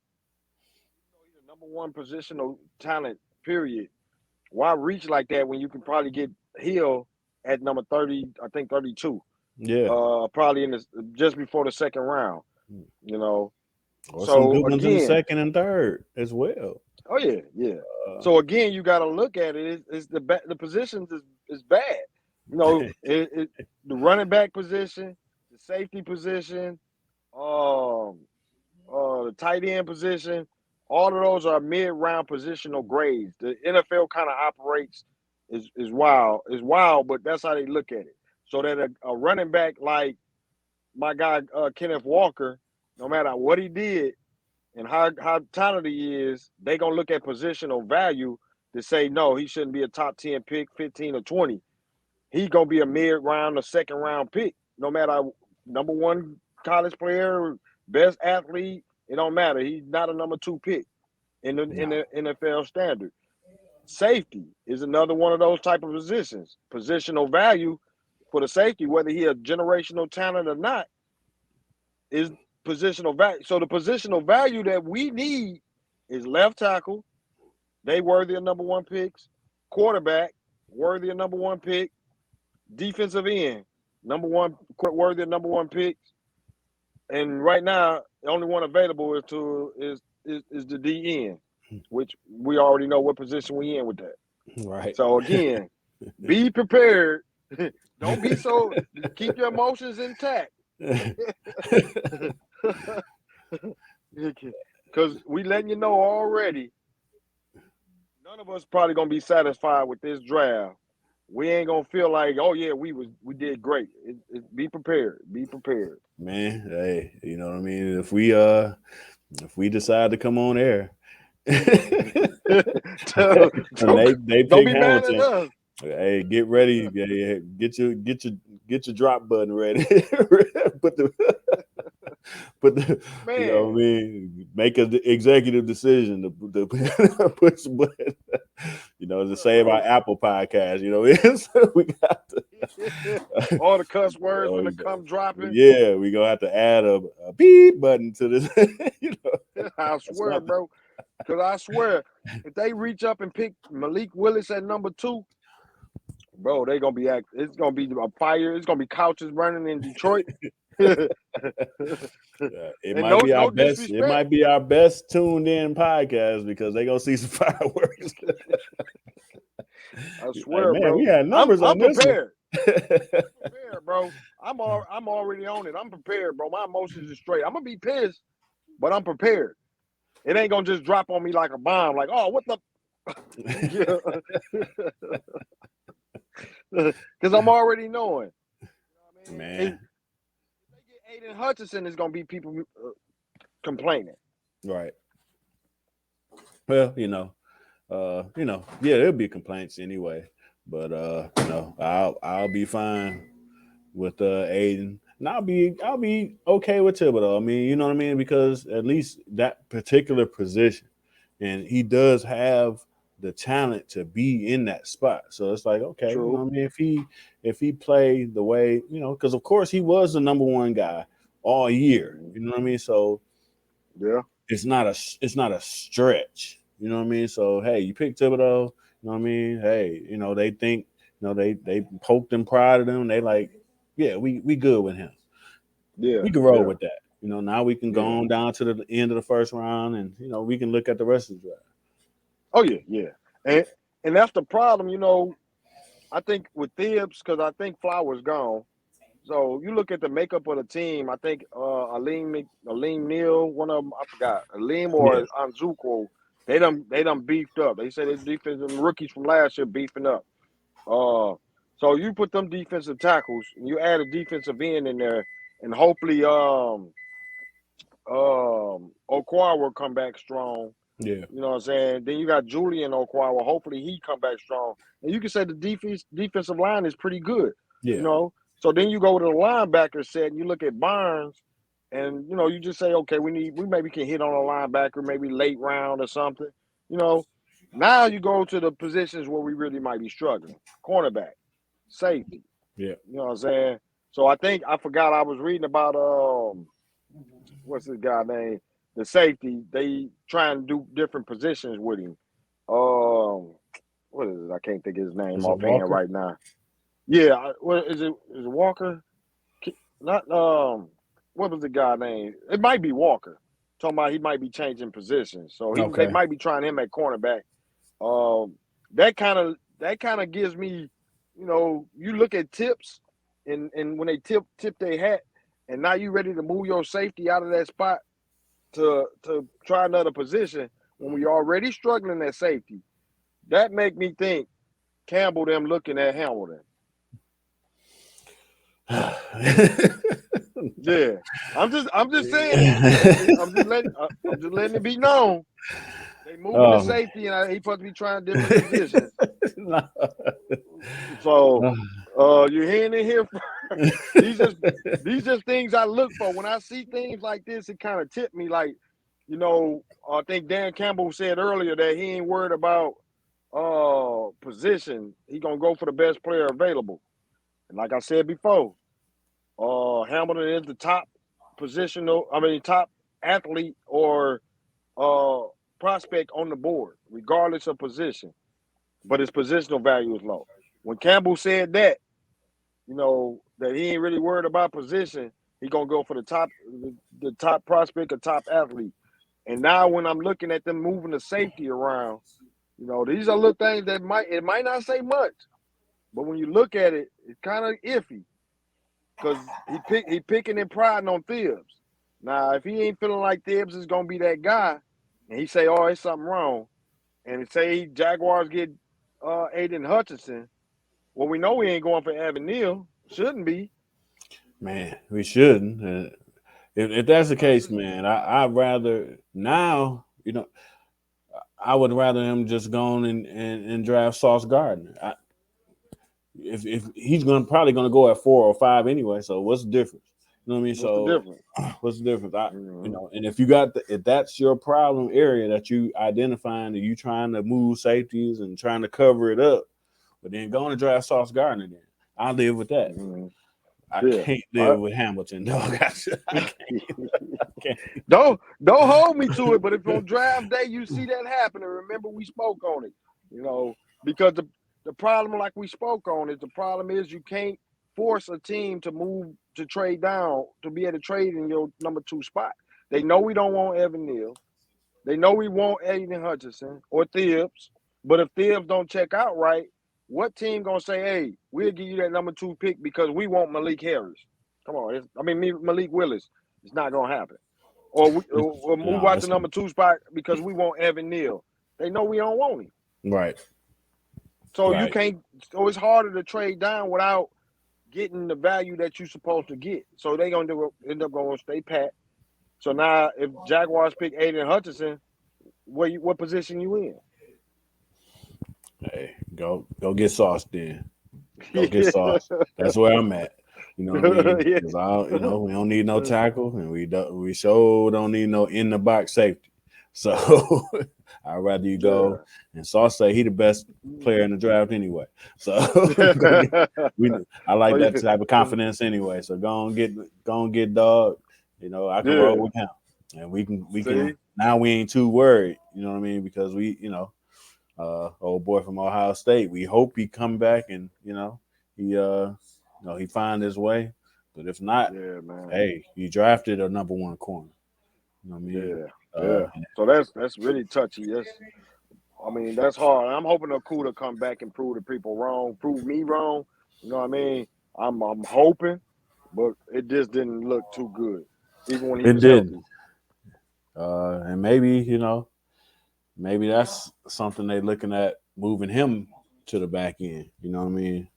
He's the number one positional talent. Period. Why reach like that when you can probably get Hill at number 30? I think 32. Yeah, Probably in the just before the second round. You know. or some So good ones in the again, second and third as well. oh yeah, yeah. Uh, So again, you got to look at it. It's the positions is bad. You know, the running back position, the safety position, um, the tight end position. All of those are mid-round positional grades. The NFL kind of operates is wild. Is wild, but that's how they look at it. So that a running back like my guy Kenneth Walker, no matter what he did and how talented he is, they gonna look at positional value to say no, he shouldn't be a top 10 pick, 15 or 20. He gonna be a mid-round or second-round pick, no matter number one college player, best athlete. It don't matter. He's not a number 2 pick in No. the NFL standard. Safety is another one of those type of positions. Positional value for the safety, whether he a generational talent or not, is positional value. So the positional value that we need is left tackle. They worthy of number 1 picks. Quarterback, worthy of number 1 pick. Defensive end, number 1, worthy of number 1 picks. And right now, the only one available is the D end, which we already know what position we in with that. Right. So again, be prepared. Don't be so. Keep your emotions intact. Because we letting you know already, none of us probably gonna be satisfied with this draft. We ain't gonna feel like, oh yeah, we did great. Be prepared. Be prepared. Man, hey, you know what I mean? If we decide to come on air and they Don't pick be mad at Hamilton, us. hey, get ready. Get your drop button ready. put the Man. you know what I mean, make an executive decision to push the button, you know, to save our Apple podcast, you know. So we got to all the cuss words when they come dropping. Yeah, we gonna have to add a beep button to this. You know, I swear, bro. Because I swear, if they reach up and pick Malik Willis at number 2, bro, they gonna be it's gonna be a fire. It's gonna be couches burning in Detroit. It might be our best. Disrespect. It might be our best tuned in podcast because they gonna see some fireworks. I swear, like, man, bro. we had numbers I'm on this prepared. I'm prepared, bro. I'm already on it. I'm prepared, bro. My emotions are straight. I'm gonna be pissed, but I'm prepared. It ain't gonna just drop on me like a bomb. Like, oh, what the? Because I'm already knowing. You know what I mean? Man, if they get Aiden Hutchinson, it's gonna be people complaining. Right. Well, yeah, there'll be complaints anyway. But I'll be fine with Aiden. And I'll be okay with Thibodeau. I mean, you know what I mean? Because at least that particular position, and he does have the talent to be in that spot. So it's like, okay, True. you know what I mean? If he played the way, because of course he was the number 1 guy all year. You know what I mean? So yeah, it's not a stretch. You know what I mean? So hey, you pick Thibodeau, you know what I mean? Hey, they think, they poked and prodded him. They like, yeah, we good with him. Yeah. We can roll with that. Now we can go on down to the end of the first round and we can look at the rest of the draft. Oh yeah. And that's the problem, I think with Thibs, because I think Flower's gone. So you look at the makeup of the team. I think Aleem Neal, one of them, I forgot, Aleem or Anzuko, they done beefed up. They said their defensive rookies from last year beefing up. So you put them defensive tackles, and you add a defensive end in there, and hopefully Okwara will come back strong. Yeah. You know what I'm saying? Then you got Julian Okwara. Hopefully he come back strong. And you can say the defensive line is pretty good. Yeah. So then you go to the linebacker set and you look at Barnes, and you just say, okay, we maybe can hit on a linebacker, maybe late round or something. Now you go to the positions where we really might be struggling. Cornerback, safety. Yeah. You know what I'm saying? So I think I forgot I was reading about what's this guy name? The safety. They try and do different positions with him. What is it? I can't think of his name offhand right now. Yeah, what is it? Is it Walker? Not what was the guy name? It might be Walker. Talking about he might be changing positions, so they might be trying him at cornerback. That kind of gives me, you look at tips, and when they tip their hat, and now you ready to move your safety out of that spot. to try another position when we already struggling at safety. That make me think Campbell them looking at Hamilton. Yeah, I'm just saying it. I'm just letting it be known. They moving to safety, and he supposed to be trying different positions. No. So, you're hearing it here first. These just things I look for. When I see things like this, it kind of tip me. Like, I think Dan Campbell said earlier that he ain't worried about position. He gonna go for the best player available. And like I said before, Hamilton is the top top athlete or prospect on the board, regardless of position. But his positional value is low. When Campbell said that, that he ain't really worried about position, he gonna go for the top prospect or top athlete. And now when I'm looking at them moving the safety around, these are little things that might not say much, but when you look at it, it's kind of iffy because he picking and priding on Thibs. Now, if he ain't feeling like Thibs is gonna be that guy, and he say, "Oh, it's something wrong," and say Jaguars get Aiden Hutchinson, well, we know we ain't going for Evan Neal. Shouldn't be. Man, we shouldn't. If that's the case, man, I'd rather now, I would rather him just go on and draft Sauce Gardner. If he's probably gonna go at 4 or 5 anyway, so what's the difference? You know what I mean? What's the difference? What's the difference? And if you got if that's your problem area that you identifying and you trying to move safeties and trying to cover it up, but then go and draft Sauce Gardner, then I live with that. Mm-hmm. I can't live with Hamilton, dog. I can't. Don't hold me to it, but if on draft day you see that happen, and remember we spoke on it, because the problem, like we spoke on it, the problem is you can't force a team to move to trade down to be able to trade in your number 2 spot. They know we don't want Evan Neal. They know we want Aiden Hutchinson or Thibs, but if Thibs don't check out right, what team gonna say, "Hey, we'll give you that number 2 pick because we want Malik Harris"? Come on, Malik Willis. It's not gonna happen. Or we'll move out the number 2 spot because we want Evan Neal. They know we don't want him. Right. So you can't. So it's harder to trade down without getting the value that you're supposed to get. So they gonna end up going stay pat. So now, if Jaguars pick Aiden Hutchinson, what position you in? Hey, go get Sauce then. Go get Sauce. That's where I'm at. You know what I mean? Because we don't need no tackle, and we sure don't need no in the box safety. So I'd rather you go and Sauce say he the best player in the draft anyway. So I like that type of confidence anyway. So go and get dog. I can roll with him, and we can. Now we ain't too worried. You know what I mean? Because old boy from Ohio State. We hope he come back and he find his way. But if not, hey, he drafted a number 1 corner. You know what I mean? So that's really touchy. That's hard. I'm hoping Okuda come back and prove the people wrong, prove me wrong. You know what I mean? I'm hoping, but it just didn't look too good, even when he was healthy. And maybe that's something they're looking at, moving him to the back end. You know what I mean?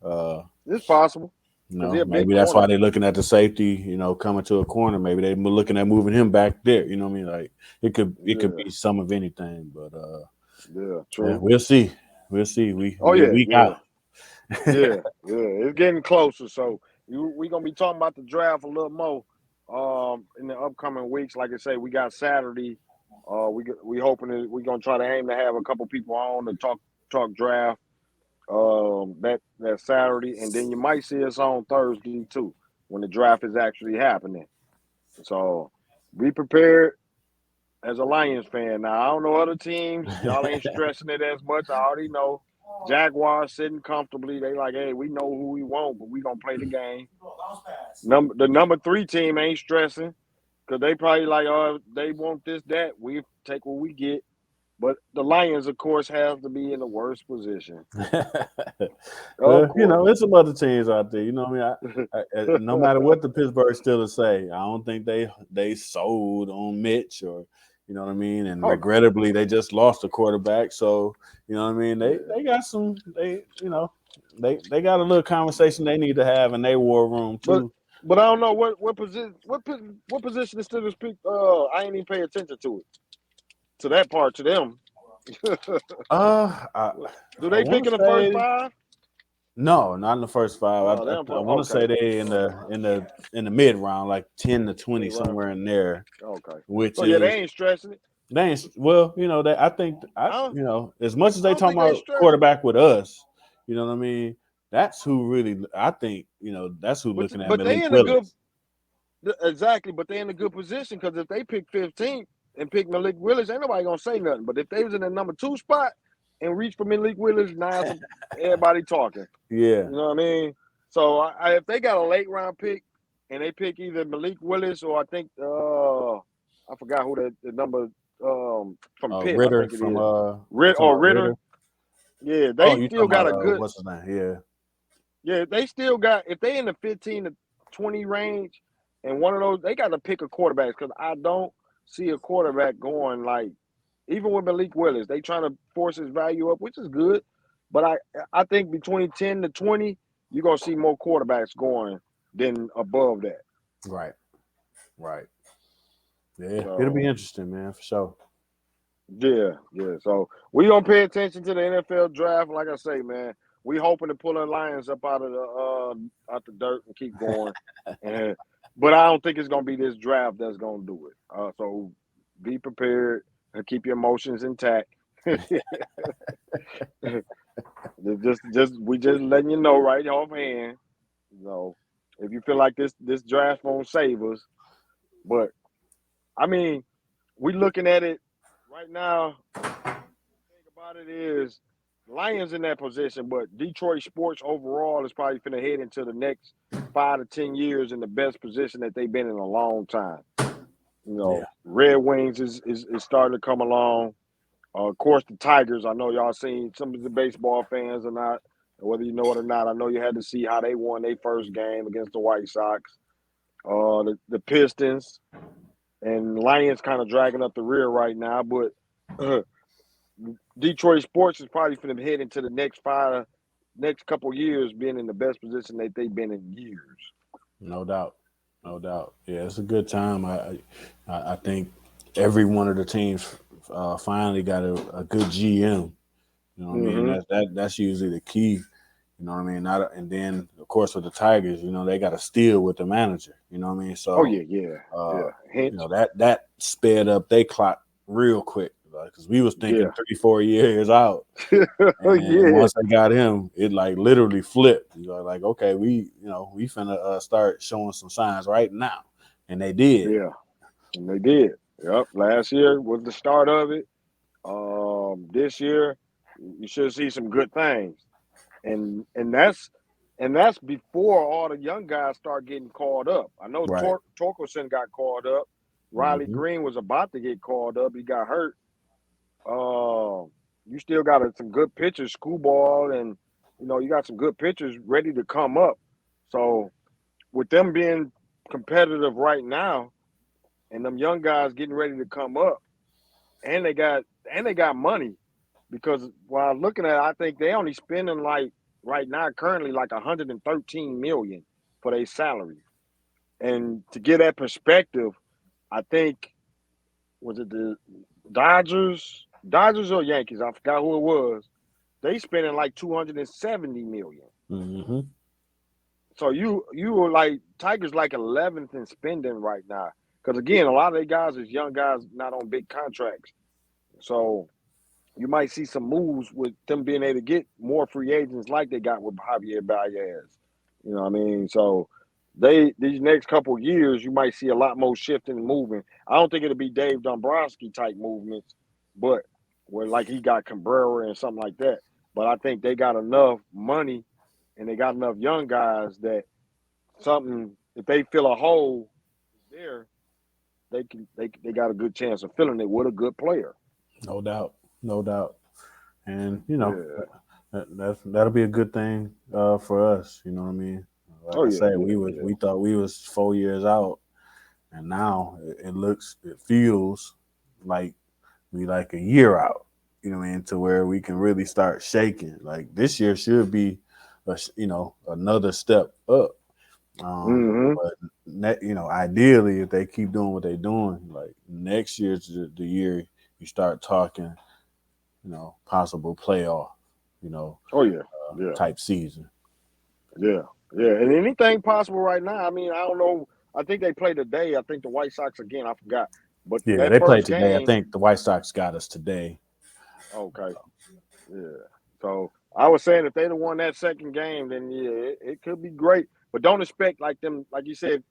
It's possible. Maybe that's why they're looking at the safety, coming to a corner. Maybe they're looking at moving him back there. You know what I mean? Like it could be some of anything, but true. We'll see. We out. It's getting closer. So we're gonna be talking about the draft a little more in the upcoming weeks. Like I say, we got Saturday. We hoping we're gonna try to aim to have a couple people on to talk draft. That Saturday, and then you might see us on Thursday too when the draft is actually happening. So be prepared as a Lions fan. Now I don't know other teams, y'all ain't stressing it as much. I already know Jaguars sitting comfortably. They like, hey, we know who we want, but we gonna play the game. The number 3 team ain't stressing because they probably like, oh, they want this, that. We take what we get. But the Lions, of course, have to be in the worst position. Of Well, course. it's some other teams out there. You know what no matter what the Pittsburgh Steelers say, I don't think they sold on Mitch or you know what I mean. And Oh no. regrettably, they just lost a quarterback. So you know what I mean. Yeah. They got some. They got a little conversation they need to have in their war room But too. but I don't know what position what position the Steelers pick. I ain't even pay attention to that part to them. I Do I they pick want in to the first say five? no, not in the first five. Oh, they don't I put want to say okay. they in the mid round, like 10 to 20, Mid round. somewhere in there, Okay. which So yeah, they is ain't stressing it. they ain't, well, I think I don't, as much as I they don't talk think they about stressing it. quarterback with us, you know what I mean. That's who really I think that's who But looking at but they Malik in a good Willis. exactly. But they in a good position because if they pick 15th and pick Malik Willis, ain't nobody gonna say nothing. But if they was in the number 2 spot and reach for Malik Willis, now everybody talking. Yeah. You know what I mean? So if they got a late round pick and they pick either Malik Willis or I think I forgot who the number from Pitt I Ritter think it from is you talking about Ritter. Ritter? Yeah, Oh, they you still talking got about a good. what's his name? Yeah. Yeah, they still got if they in the 15 to 20 range and one of those they got to pick a quarterback because I don't see a quarterback going like even with Malik Willis they trying to force his value up which is good, but I think between 10 to 20 you're gonna see more quarterbacks going than above that. Right. Right. Yeah. It'll be So interesting, man, for sure. yeah. So we gonna pay attention to the NFL draft. Like I say, man, we hoping to pull the Lions up out the dirt and keep going. And but I don't think it's gonna be this draft that's gonna do it. So be prepared and keep your emotions intact. just we just letting you know right offhand. You know, if you feel like this draft won't save us, but I mean, we looking at it right now. Thing about it is Lions in that position, but Detroit sports overall is probably going to head into the next 5 to 10 years in the best position that they've been in a long time. Yeah. Red Wings is starting to come along. Of course, the Tigers. I know y'all seen some of the baseball fans or not, whether you know it or not. I know you had to see how they won their first game against the White Sox. The Pistons and Lions kind of dragging up the rear right now, but Detroit sports is probably going to head into the next couple years being in the best position that they've been in years. No doubt. No doubt. Yeah, it's a good time. I think every one of the teams finally got a good GM. You know what I mean? Mm-hmm. That's usually the key. You know what I mean? And then of course with the Tigers, they got to steal with the manager. You know what I mean? Oh So, yeah. Hinch. that sped up they clock real quick because we was thinking Yeah. 3-4 years out, and Yeah. once they got him, it like literally flipped. Like okay, we finna start showing some signs right now, and they did. Yeah. And they did. Yep. Last year was the start of it. This year you should see some good things, and that's before all the young guys start getting called up. I know Right. Torkelson got called up. Riley Mm-hmm. Green was about to get called up. He got hurt. Uh, you still got some good pitchers, Screwball, and you got some good pitchers ready to come up. So with them being competitive right now, and them young guys getting ready to come up, and they got money because while looking at it, I think they only spending like right now currently like 113 million for their salary. And to get that perspective, I think was it the Dodgers or Yankees? I forgot who it was. They spending like 270 million. Mm-hmm. So you were like Tigers like 11th in spending right now. Because again, a lot of the guys is young guys not on big contracts. So you might see some moves with them being able to get more free agents like they got with Javier Baez. You know what I mean? So these next couple of years, you might see a lot more shifting and moving. I don't think it'll be Dave Dombrowski type movements, but where like he got Cabrera and something like that. But I think they got enough money and they got enough young guys that something if they fill a hole there, they got a good chance of filling it with a good player. No doubt. No doubt. And Yeah. that'll be a good thing for us. You know what I mean? Like Oh I yeah, said, yeah, we yeah. thought we was 4 years out, and now it feels like we like a year out. You know what I mean? To where we can really start shaking. Like this year should be, another step up. Mm-hmm. But ideally, if they keep doing what they're doing, like next year's the year you start talking, possible playoff, you know, Oh yeah, yeah, type season. yeah, yeah. And anything possible right now. I mean, I don't know. I think they play today. I think the White Sox again. I forgot. But Yeah, that they played first today. I game. think the White Sox got us today. Okay. Yeah. So I was saying if they'd have won that second game, then yeah, it could be great. But don't expect like them, like you said,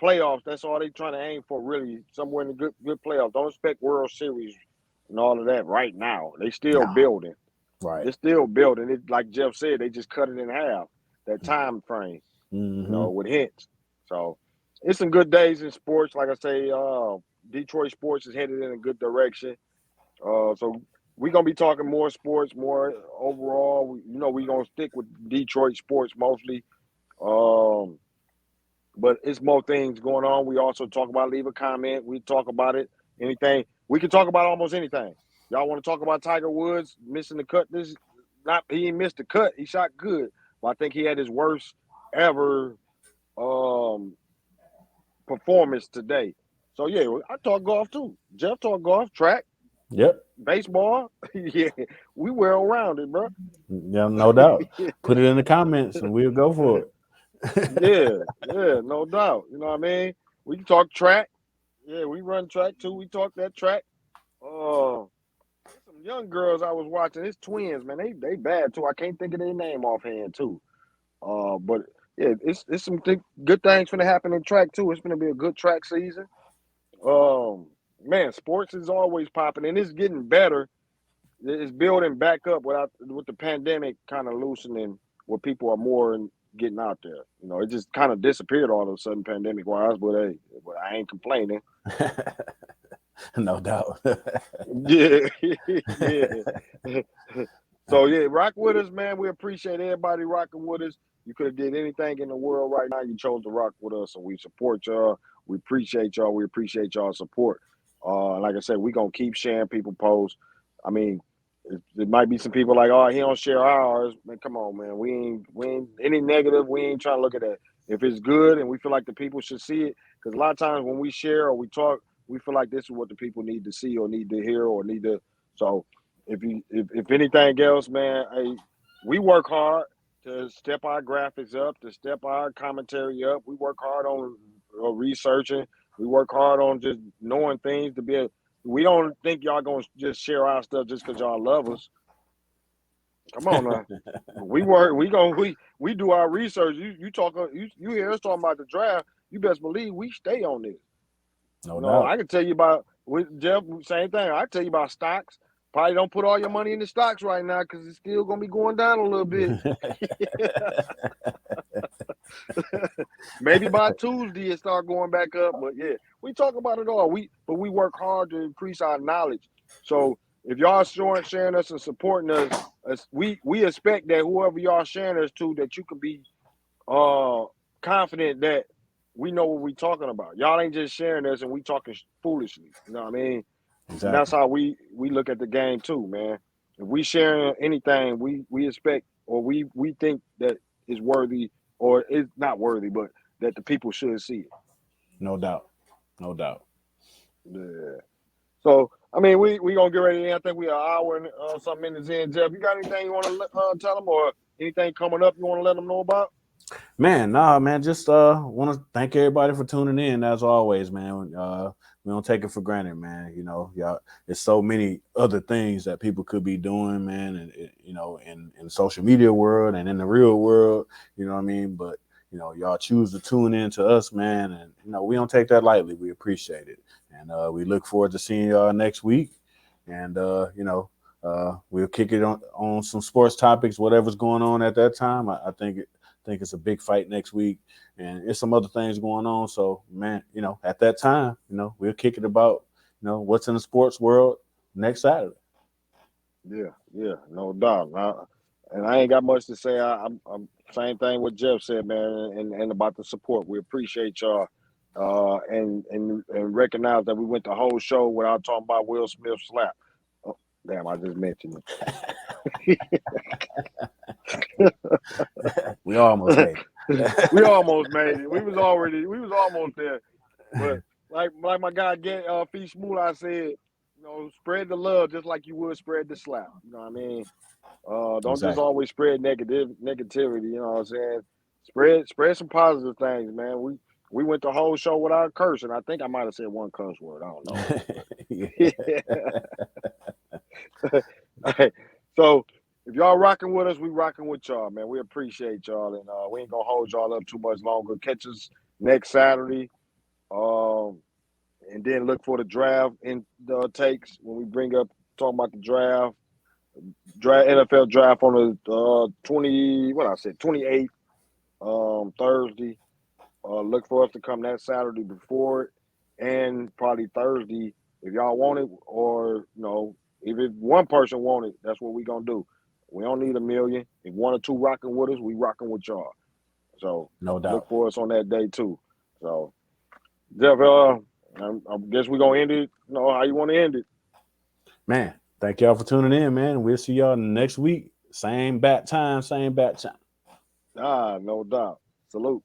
playoffs. That's all they trying to aim for, really. Somewhere in the good playoffs. Don't expect World Series and all of that right now. They still Nah, building. right. They're still building. It like Jeff said, they just cut it in half. That time frame, Mm-hmm. with hints. So it's some good days in sports. Like I say, Detroit sports is headed in a good direction. So we're gonna be talking more sports, more overall. We're gonna stick with Detroit sports mostly. Um, but it's more things going on. We also talk about, leave a comment. We talk about it. Anything. We can talk about almost anything. Y'all want to talk about Tiger Woods missing the cut? He ain't missed the cut. He shot good. But I think he had his worst ever um performance today. So yeah, I talk golf too. Jeff talk golf, track, Yep. baseball. Yeah, we well rounded, bro. Yeah, no doubt. Put it in the comments and we'll go for it. Yeah, yeah, no doubt. You know what I mean? We can talk track. Yeah, we run track too. We talk that track. Uh, there's some young girls I was watching. It's twins, man. They bad too. I can't think of their name offhand too. But yeah, it's some good things gonna happen in track too. It's gonna be a good track season. Um, Man, sports is always popping, and it's getting better. It's building back up with the pandemic kind of loosening, where people are more and getting out there. It just kind of disappeared all of a sudden, pandemic wise. But hey, but I ain't complaining. No doubt. Yeah, yeah. So yeah, rock with us, man. We appreciate everybody rocking with us. You could have did anything in the world right now. You chose to rock with us, and we support y'all. We appreciate y'all. We appreciate y'all support. Like I said, we gonna keep sharing people posts. I mean, it might be some people like, oh, he don't share ours. Man, come on, man. We ain't any negative. We ain't trying to look at that. If it's good and we feel like the people should see it, because a lot of times when we share or we talk, we feel like this is what the people need to see or need to hear or need to. So if anything else, man, hey, we work hard to step our graphics up, to step our commentary up. We work hard on researching. We work hard on just knowing things to be. We don't think y'all gonna just share our stuff just because y'all love us. Come on now. We work. We do our research. You hear us talking about the draft. You best believe we stay on this. No doubt. I can tell you about with Jeff. Same thing. I tell you about stocks. Probably don't put all your money in the stocks right now because it's still gonna be going down a little bit. Maybe by Tuesday it start going back up. But yeah, we talk about it all. We work hard to increase our knowledge. So if y'all sharing us and supporting us, we expect that whoever y'all sharing us to, that you can be uh confident that we know what we talking about. Y'all ain't just sharing us and we talking foolishly. You know what I mean? And that's Exactly. how we look at the game too, man. If we sharing anything, we expect or we think that is worthy or it's not worthy, but that the people should see it. No doubt. No doubt. Yeah. So I mean, we gonna get ready. I think we an hour and some minutes in. Jeff, you got anything you want to tell them or anything coming up you want to let them know about? Man, nah, man. Just want to thank everybody for tuning in as always, man. We don't take it for granted, man. Y'all, there's so many other things that people could be doing, man, and in the social media world and in the real world, you know what I mean. But y'all choose to tune in to us, man, and we don't take that lightly. We appreciate it, and we look forward to seeing y'all next week. And we'll kick it on some sports topics, whatever's going on at that time. I think it's a big fight next week, and it's some other things going on. So, man, at that time, we'll kick it about, what's in the sports world next Saturday. Yeah, no doubt. And I ain't got much to say. I'm same thing what Jeff said, man, and about the support. We appreciate y'all, and recognize that we went the whole show without talking about Will Smith slap. Oh, damn, I just mentioned We almost it. made it. We almost made it. We was almost there. But like my guy get Fee Smooth, said, spread the love just like you would spread the slap. You know what I mean? Don't just Exactly. always spread negativity. You know what I'm saying? Spread some positive things, man. We went the whole show without cursing. I think I might have said one curse word. I don't know. Yeah. All right. So if y'all rocking with us, we rocking with y'all, man. We appreciate y'all, and we ain't gonna hold y'all up too much longer. Catch us next Saturday, um, and then look for the draft in the takes when we bring up talking about the draft NFL draft on the 28th, Thursday. Look for us to come that Saturday before it, and probably Thursday if y'all want it, or if one person want it, that's what we gonna do. We don't need a million. If one or two rocking with us, we rocking with y'all. So No look doubt. for us on that day too. So Jeff, I guess we gonna end it. How you want to end it? Man, thank y'all for tuning in, man. We'll see y'all next week. Same bat time, same bat time. No doubt. Salute.